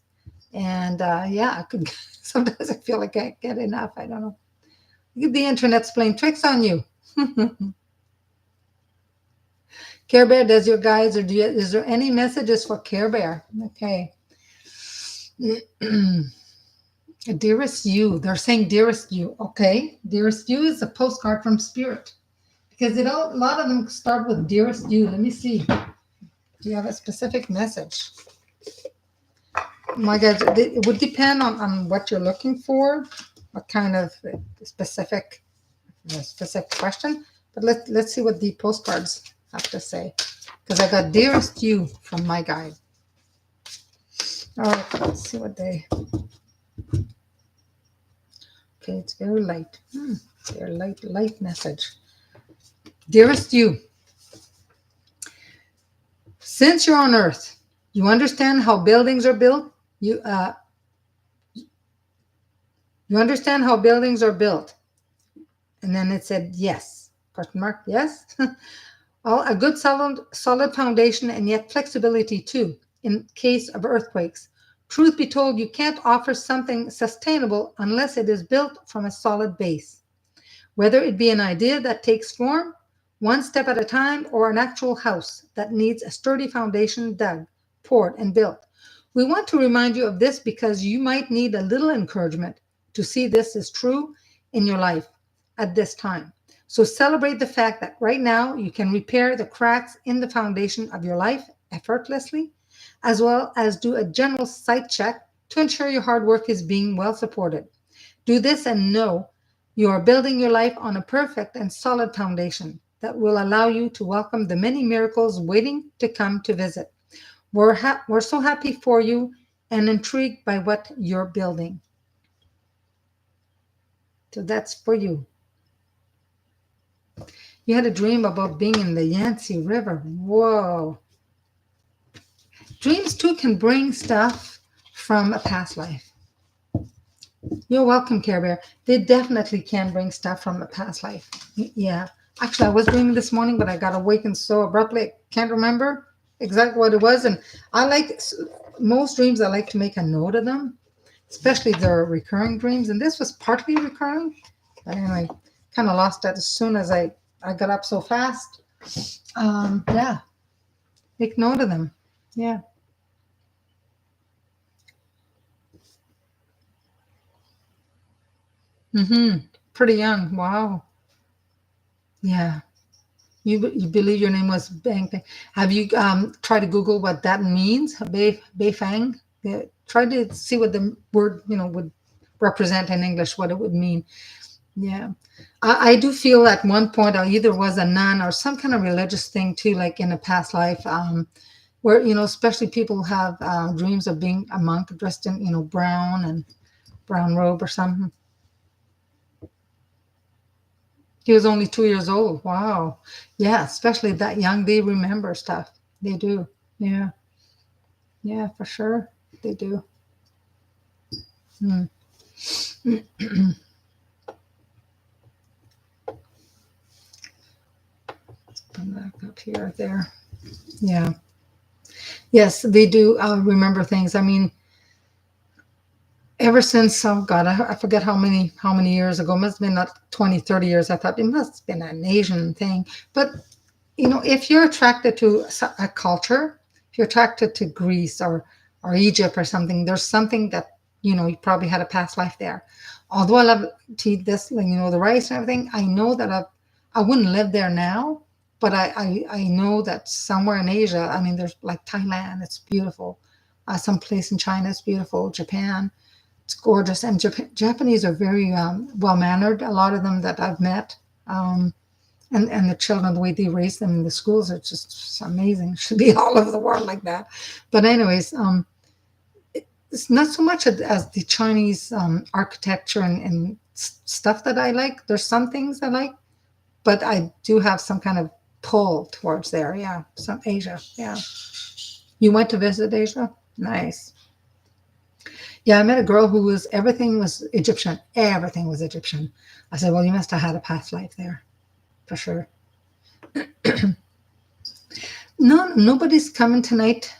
And yeah, I could sometimes I feel like I can't get enough. I don't know. The internet's playing tricks on you. Care Bear does your guides, or is there any messages for Care Bear? Okay. Dearest you, they're saying dearest you. Okay. Dearest you is a postcard from Spirit because a lot of them start with dearest you. Let me see. Do you have a specific message? My God, it would depend on what you're looking for, what kind of specific question. But let's see what the postcards have to say. Because I got dearest you from my guide. All right, let's see what they. Okay, it's very light. Very light message. Dearest you, since you're on Earth, you understand how buildings are built. You understand how buildings are built. And then it said yes. Question mark, yes. A good solid foundation and yet flexibility too in case of earthquakes. Truth be told, you can't offer something sustainable unless it is built from a solid base. Whether it be an idea that takes form, one step at a time, or an actual house that needs a sturdy foundation dug, poured, and built. We want to remind you of this because you might need a little encouragement to see this is true in your life at this time. So celebrate the fact that right now you can repair the cracks in the foundation of your life effortlessly, as well as do a general site check to ensure your hard work is being well supported. Do this and know you are building your life on a perfect and solid foundation that will allow you to welcome the many miracles waiting to come to visit. We're so happy for you and intrigued by what you're building. So that's for you. You had a dream about being in the Yangtze River. Whoa. Dreams too can bring stuff from a past life. You're welcome, Care Bear. They definitely can bring stuff from a past life. Yeah. Actually, I was dreaming this morning, but I got awakened so abruptly, I can't remember exactly what it was. And most dreams, I like to make a note of them, especially if they're recurring dreams. And this was partly recurring. But anyway, kind of lost that as soon as I got up so fast. Yeah. Make note of them. Yeah. Pretty young. Wow. Yeah. You believe your name was Bang Bang. Have you tried to Google what that means? Beifang? Yeah, try to see what the word would represent in English, what it would mean. Yeah. I do feel at one point I either was a nun or some kind of religious thing too, like in a past life, where especially people have dreams of being a monk dressed in brown and brown robe or something. He was only 2 years old. Wow. Yeah, especially that young, they remember stuff. They do. Yeah. Yeah, for sure. They do. Hmm. Let's come back up here, there. Yeah. Yes, they do remember things. I mean, ever since, oh God, I forget how many years ago, must have been not 20, 30 years. I thought it must have been an Asian thing. But if you're attracted to a culture, if if you're attracted to Greece or Egypt or something, there's something that you probably had a past life there. Although I love to eat this, like the rice and everything, I know that I wouldn't live there now, but I know that somewhere in Asia, I mean, there's like Thailand, it's beautiful. Some place in China, it's beautiful. Japan, it's gorgeous. And Japanese are very well mannered. A lot of them that I've met. And the children, the way they raise them in the schools, are just amazing. It should be all over the world like that. But anyways, it's not so much as the Chinese architecture and stuff that I like. There's some things I like, but I do have some kind of pull towards there. Yeah, some Asia. Yeah. You went to visit Asia? Nice. Yeah, I met a girl who was everything was Egyptian. Everything was Egyptian. I said, well, you must have had a past life there for sure. No, nobody's coming tonight.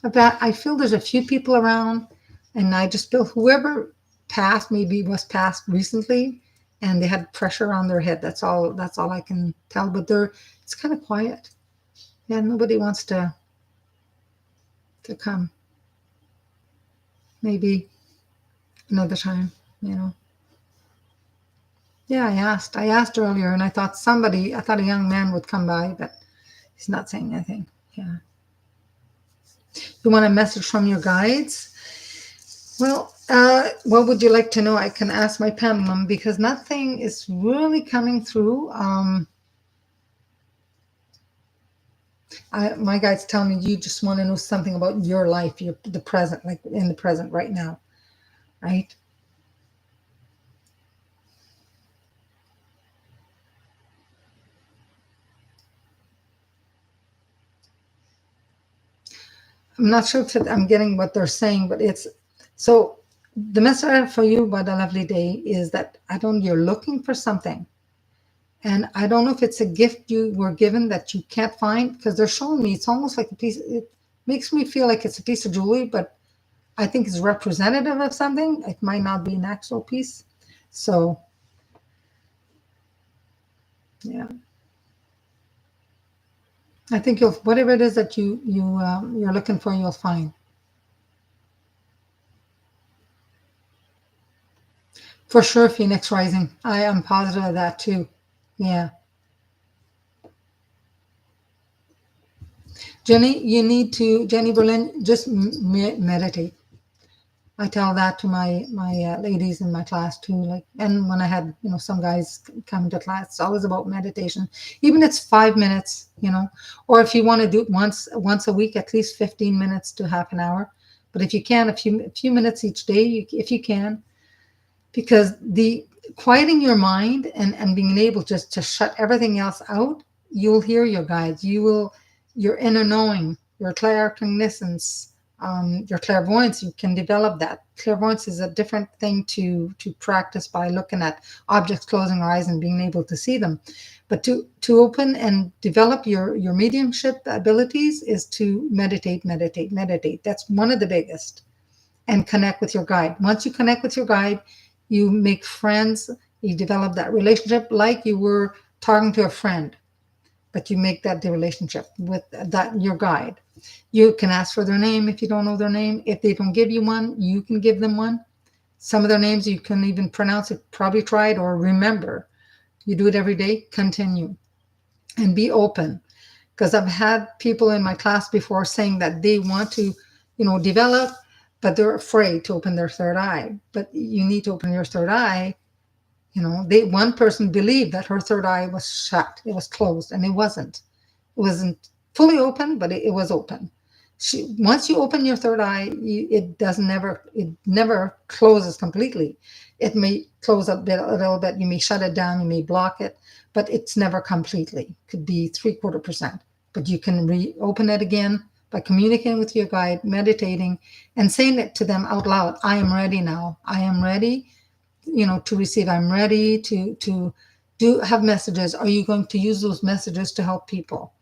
About I feel there's a few people around, and I just feel whoever passed maybe was passed recently, and they had pressure on their head. That's all. That's all I can tell. But it's kind of quiet. Yeah, nobody wants to come. Maybe another time. You know. Yeah, I asked. I asked earlier, and I thought somebody. I thought a young man would come by, but he's not saying anything. Yeah. You want a message from your guides? Well, what would you like to know? I can ask my pendulum because nothing is really coming through. My guides tell me you just want to know something about your life, the present, like in the present right now, right? I'm not sure if I'm getting what they're saying, but it's so the message I have for you about a lovely day is that you're looking for something. And I don't know if it's a gift you were given that you can't find because they're showing me it's almost like a piece. It makes me feel like it's a piece of jewelry, but I think it's representative of something. It might not be an actual piece. So, yeah, I think you'll whatever it is that you're looking for, you'll find for sure. Phoenix Rising. I am positive of that too. Yeah. Jenny Berlin, just meditate. I tell that to my ladies in my class too. Like, and when I had some guys come to class, it's always about meditation. Even it's 5 minutes, or if you want to do it once a week, at least 15 minutes to half an hour. But if you can, a few minutes each day, if you can, because the quieting your mind and being able just to shut everything else out, you'll hear your guides. Your inner knowing, your claircognizance, your clairvoyance, you can develop that. Clairvoyance is a different thing to practice by looking at objects, closing our eyes and being able to see them. But to open and develop your mediumship abilities is to meditate, meditate, meditate. That's one of the biggest. And connect with your guide. Once you connect with your guide, you make friends, you develop that relationship like you were talking to a friend, but you make that the relationship with that your guide. You can ask for their name if you don't know their name. If they don't give you one, you can give them one. Some of their names you can even pronounce it, probably try it or remember. You do it every day, continue. And be open. Because I've had people in my class before saying that they want to, develop, but they're afraid to open their third eye. But you need to open your third eye. One person believed that her third eye was shut. It was closed, and it wasn't. It wasn't fully open, but it was open. Once you open your third eye, it never closes completely. It may close a little bit. You may shut it down. You may block it, but it's never completely. Could be 3/4%, but you can reopen it again by communicating with your guide, meditating, and saying it to them out loud. I am ready now. I am ready, to receive. I'm ready to have messages. Are you going to use those messages to help people?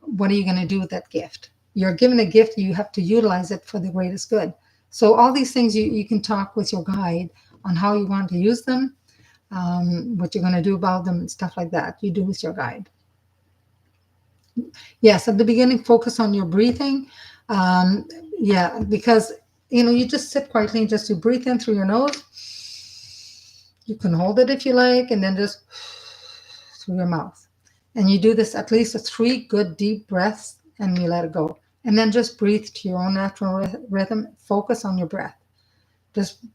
What are you going to do with that gift? You're given a gift, you have to utilize it for the greatest good. So all these things you can talk with your guide on how you want to use them, what you're going to do about them and stuff like that. You do with your guide. Yes, at the beginning, focus on your breathing. Um, yeah, because you just sit quietly and just you breathe in through your nose. You can hold it if you like, and then just through your mouth. And you do this at least 3 good deep breaths, and you let it go. And then just breathe to your own natural rhythm. Focus on your breath. Just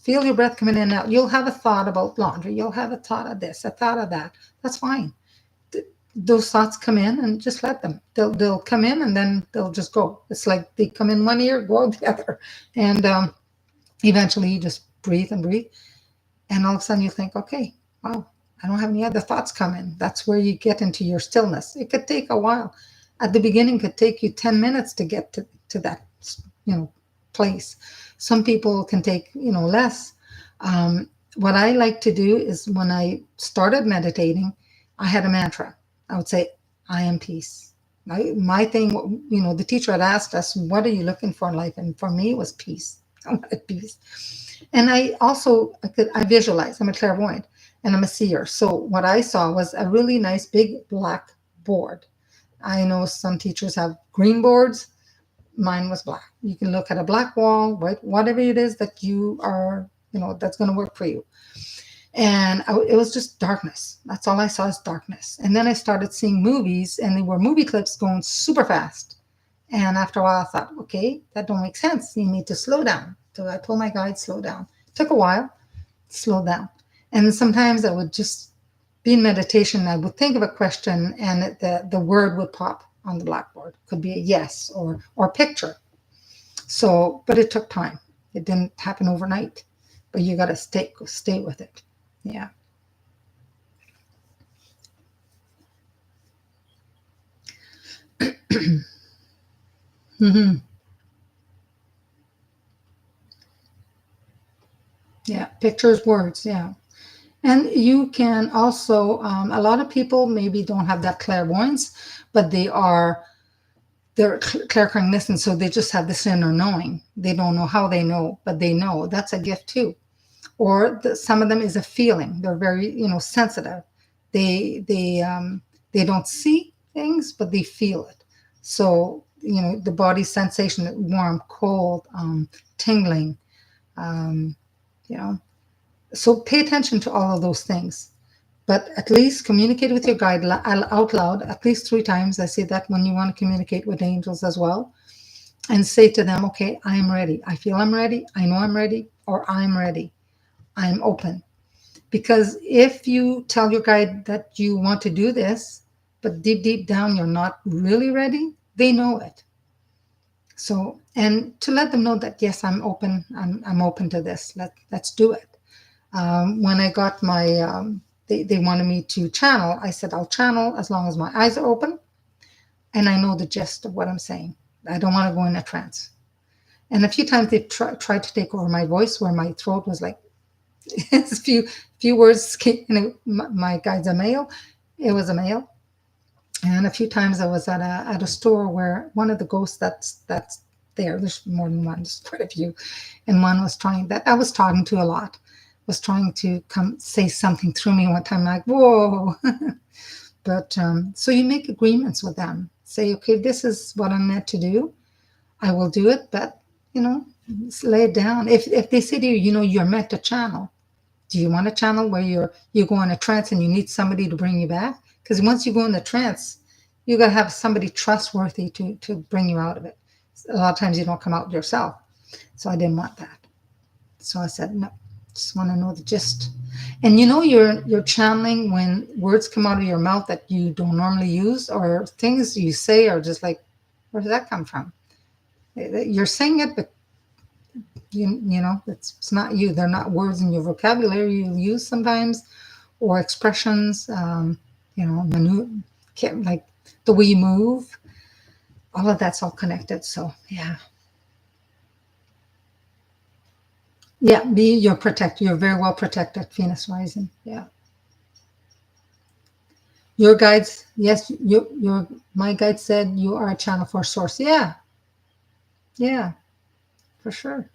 feel your breath coming in and out. You'll have a thought about laundry. You'll have a thought of this, a thought of that. That's fine. Those thoughts come in and just let them. They'll come in and then they'll just go. It's like they come in one ear, go out the other, and eventually you just breathe and breathe, and all of a sudden you think, okay, wow, I don't have any other thoughts come in. That's where you get into your stillness. It could take a while. At the beginning, it could take you 10 minutes to get to that you know place. Some people can take less. What I like to do is when I started meditating, I had a mantra. I would say, I am peace. My thing, the teacher had asked us, what are you looking for in life? And for me, it was peace. I wanted peace. And I also, I visualize, I'm a clairvoyant and I'm a seer. So what I saw was a really nice big black board. I know some teachers have green boards. Mine was black. You can look at a black wall, right? Whatever it is that you are, that's going to work for you. And it was just darkness. That's all I saw is darkness. And then I started seeing movies, and they were movie clips going super fast. And after a while, I thought, okay, that don't make sense. You need to slow down. So I told my guide, slow down. It took a while, slow down. And then sometimes I would just be in meditation. I would think of a question, and the word would pop on the blackboard. It could be a yes or picture. So, but it took time. It didn't happen overnight. But you got to stay with it. Yeah. Hmm. Yeah. Pictures, words. Yeah. And you can also, a lot of people maybe don't have that clairvoyance, but they're claircognizant, so they just have this inner knowing. They don't know how they know, but they know. That's a gift too. Or some of them is a feeling. They're very, sensitive. They don't see things, but they feel it. So the body sensation, warm, cold, tingling. Um, you know, so pay attention to all of those things. But at least communicate with your guide out loud at least 3 times. I say that when you want to communicate with angels as well, and say to them, okay, I'm ready. I feel I'm ready. I know I'm ready, or I'm ready. I'm open. Because if you tell your guide that you want to do this, but deep down you're not really ready, they know it. So, and to let them know that, yes, I'm open. I'm open to this. Let's do it. When I got my, they wanted me to channel. I said, I'll channel as long as my eyes are open and I know the gist of what I'm saying. I don't want to go in a trance. And a few times they tried to take over my voice, where my throat was like, a few words came, my guide's a male. It was a male. And a few times I was at a store where one of the ghosts that's there, there's more than one, there's quite a few, and one was trying, that I was talking to a lot, was trying to come say something through me one time, like, whoa. But so you make agreements with them. Say, okay, this is what I'm meant to do. I will do it, but lay it down. If they say to you, you're meant to channel. Do you want a channel where you go in a trance and you need somebody to bring you back? Because once you go in the trance, you got to have somebody trustworthy to bring you out of it. A lot of times you don't come out yourself. So I didn't want that. So I said, no, just want to know the gist. And you're channeling when words come out of your mouth that you don't normally use, or things you say are just like, where does that come from? You're saying it, but it's not you. They're not words in your vocabulary you use sometimes, or expressions. Like the way you move. All of that's all connected. So yeah. Yeah, you're protected. You're very well protected, Venus rising. Yeah. Your guides, yes, my guide said you are a channel for source. Yeah, yeah, for sure.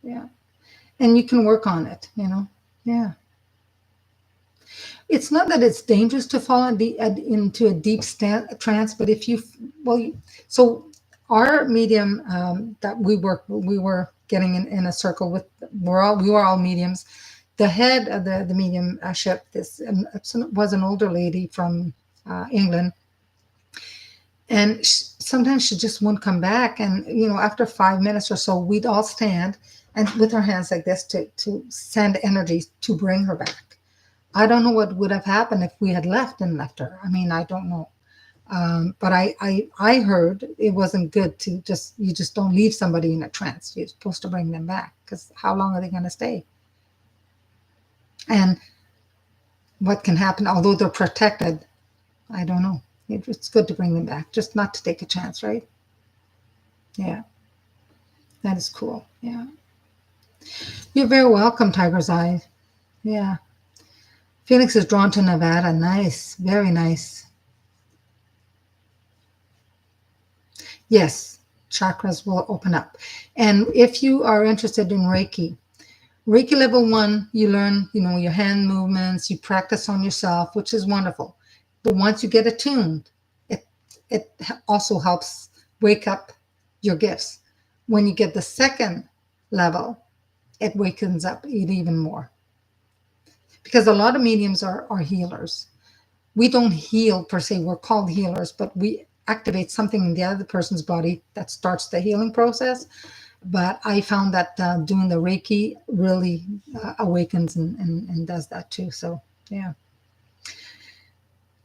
Yeah. And you can work on it. Yeah. It's not that it's dangerous to fall into a deep trance, but if you, well, so our medium that we were getting in a circle with, we were all mediums. The head of the mediumship, was an older lady from England, and sometimes she just wouldn't come back. And after 5 minutes or so, we'd all stand and with our hands like this to send energy to bring her back. I don't know what would have happened if we had left her. I mean, I don't know. But I heard it wasn't good to you just don't leave somebody in a trance. You're supposed to bring them back, because how long are they going to stay? And what can happen, although they're protected, I don't know. It's good to bring them back, just not to take a chance, right? Yeah, that is cool. Yeah. You're very welcome, Tiger's Eye. Yeah. Phoenix is drawn to Nevada. Nice. Very nice. Yes, chakras will open up. And if you are interested in Reiki level 1, you learn, your hand movements, you practice on yourself, which is wonderful. But once you get attuned, it also helps wake up your gifts. When you get the second level, it wakens up it even more. Because a lot of mediums are healers. We don't heal per se, we're called healers, but we activate something in the other person's body that starts the healing process. But I found that doing the Reiki really awakens and does that too. So, yeah.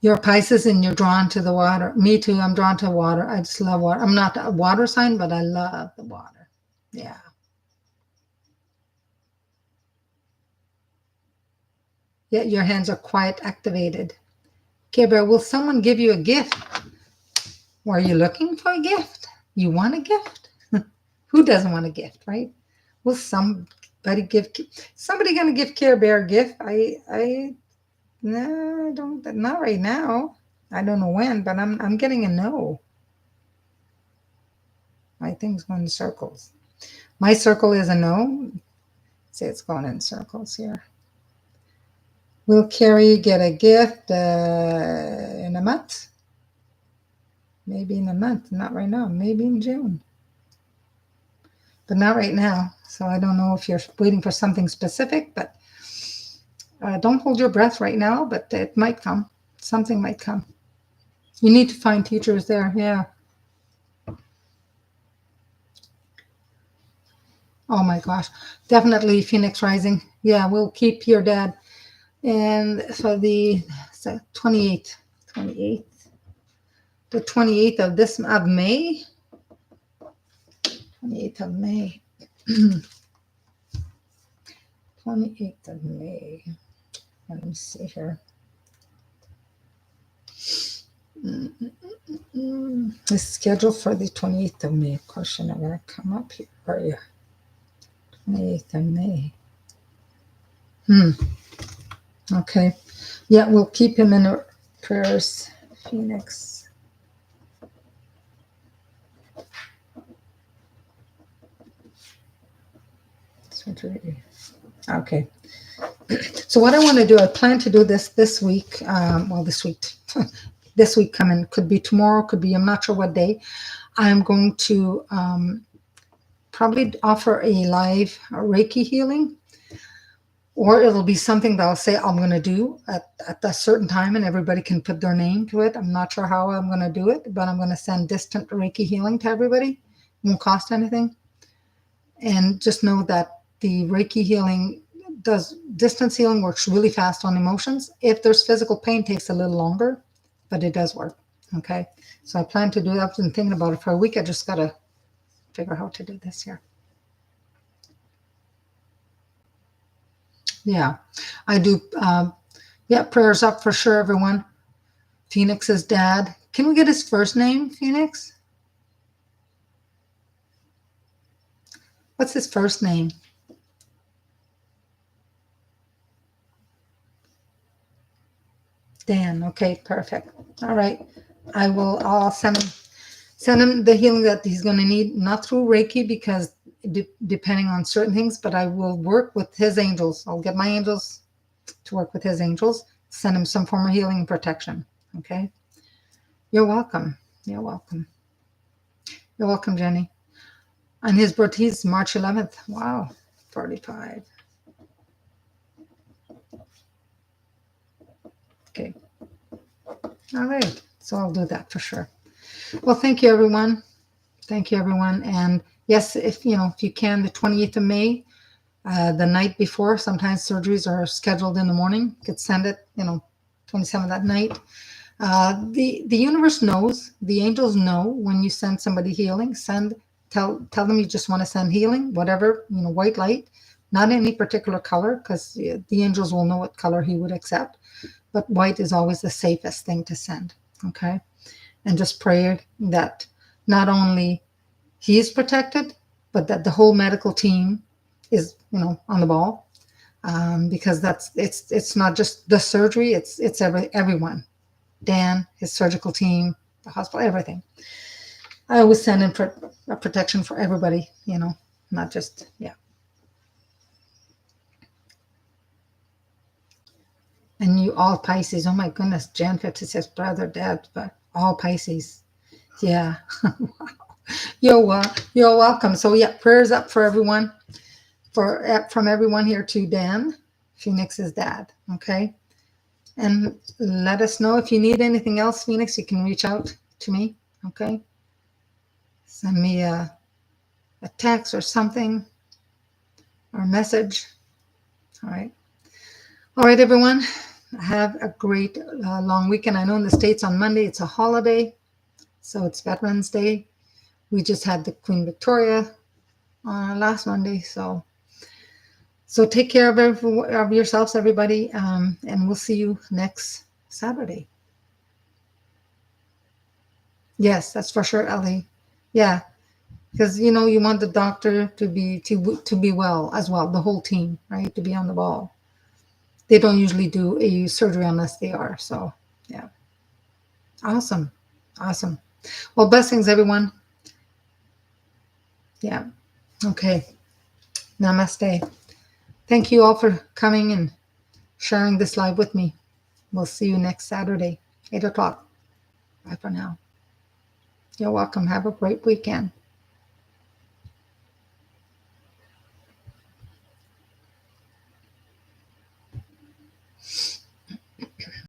You're Pisces and you're drawn to the water. Me too. I'm drawn to water. I just love water. I'm not a water sign, but I love the water. Yeah. Yeah, your hands are quite activated. Okay, Bear, will someone give you a gift? Are you looking for a gift? You want a gift? Who doesn't want a gift, right? Will somebody going to give Care Bear a gift? No, I don't. Not right now. I don't know when, but I'm getting a no. My thing's going in circles. My circle is a no. Say it's going in circles here. Will Carrie get a gift in a month? Maybe in a month. Not right now. Maybe in June. But not right now. So I don't know if you're waiting for something specific, but don't hold your breath right now, but it might come. Something might come. You need to find teachers there. Yeah. Oh my gosh. Definitely Phoenix Rising. Yeah, we'll keep your dad. And for the 28th, the 28th of May. 28th of May. 28th of May. Let me see here. The schedule for the 28th of May. Of course, you're not going to come up here, are you? 28th of May. Okay. Yeah, we'll keep him in our prayers. Phoenix. Okay. So what I want to do, I plan to do this week. This week. This week coming. Could be tomorrow. Could be, I'm not sure what day. I'm going to probably offer a live Reiki healing. Or it'll be something that I'll say I'm going to do at a certain time, and everybody can put their name to it. I'm not sure how I'm going to do it, but I'm going to send distant Reiki healing to everybody. It won't cost anything. And just know that the Reiki healing distance healing works really fast on emotions. If there's physical pain, it takes a little longer, but it does work. Okay. So I plan to do that. I've been thinking about it for a week. I just got to figure out how to do this here. Yeah, I do. Prayers up for sure, everyone. Phoenix's dad. Can we get his first name, Phoenix? What's his first name? Dan. Okay, perfect. All right. I'll send him the healing that he's going to need, not through Reiki, because depending on certain things, but I will work with his angels. I'll get my angels to work with his angels, send him some form of healing and protection. Okay. You're welcome. You're welcome. You're welcome, Jenny. And his birthday is March 11th. Wow. 45. Okay. All right. So I'll do that for sure. Well, thank you, everyone. Thank you, everyone. And yes, if if you can, the 28th of May, the night before, sometimes surgeries are scheduled in the morning. You could send it, 27th that night. The universe knows, the angels know when you send somebody healing. Tell them you just want to send healing, whatever, white light, not any particular color, because the angels will know what color he would accept. But white is always the safest thing to send. Okay, and just pray that not only he is protected, but that the whole medical team is, on the ball, because it's not just the surgery; it's everyone. Dan, his surgical team, the hospital, everything. I always send in a protection for everybody, not just, yeah. And you all Pisces, oh my goodness, Jan 56, brother, dad, but all Pisces. Yeah. You're welcome. So yeah, prayers up for everyone, from everyone here to Dan, Phoenix's dad. Okay. And let us know if you need anything else, Phoenix, you can reach out to me. Okay. Send me a text or something, or a message. All right. All right, everyone. Have a great long weekend. I know in the States on Monday it's a holiday, so it's Veterans Day. We just had the Queen Victoria last Monday, so take care of yourselves, everybody, and we'll see you next Saturday. Yes, that's for sure, Ellie. Yeah, because you want the doctor to be well as well, the whole team, right, to be on the ball. They don't usually do a surgery unless they are. So yeah, awesome. Well, blessings, everyone. Yeah. Okay. Namaste. Thank you all for coming and sharing this live with me. We'll see you next Saturday, 8 o'clock. Bye for now. You're welcome. Have a great weekend.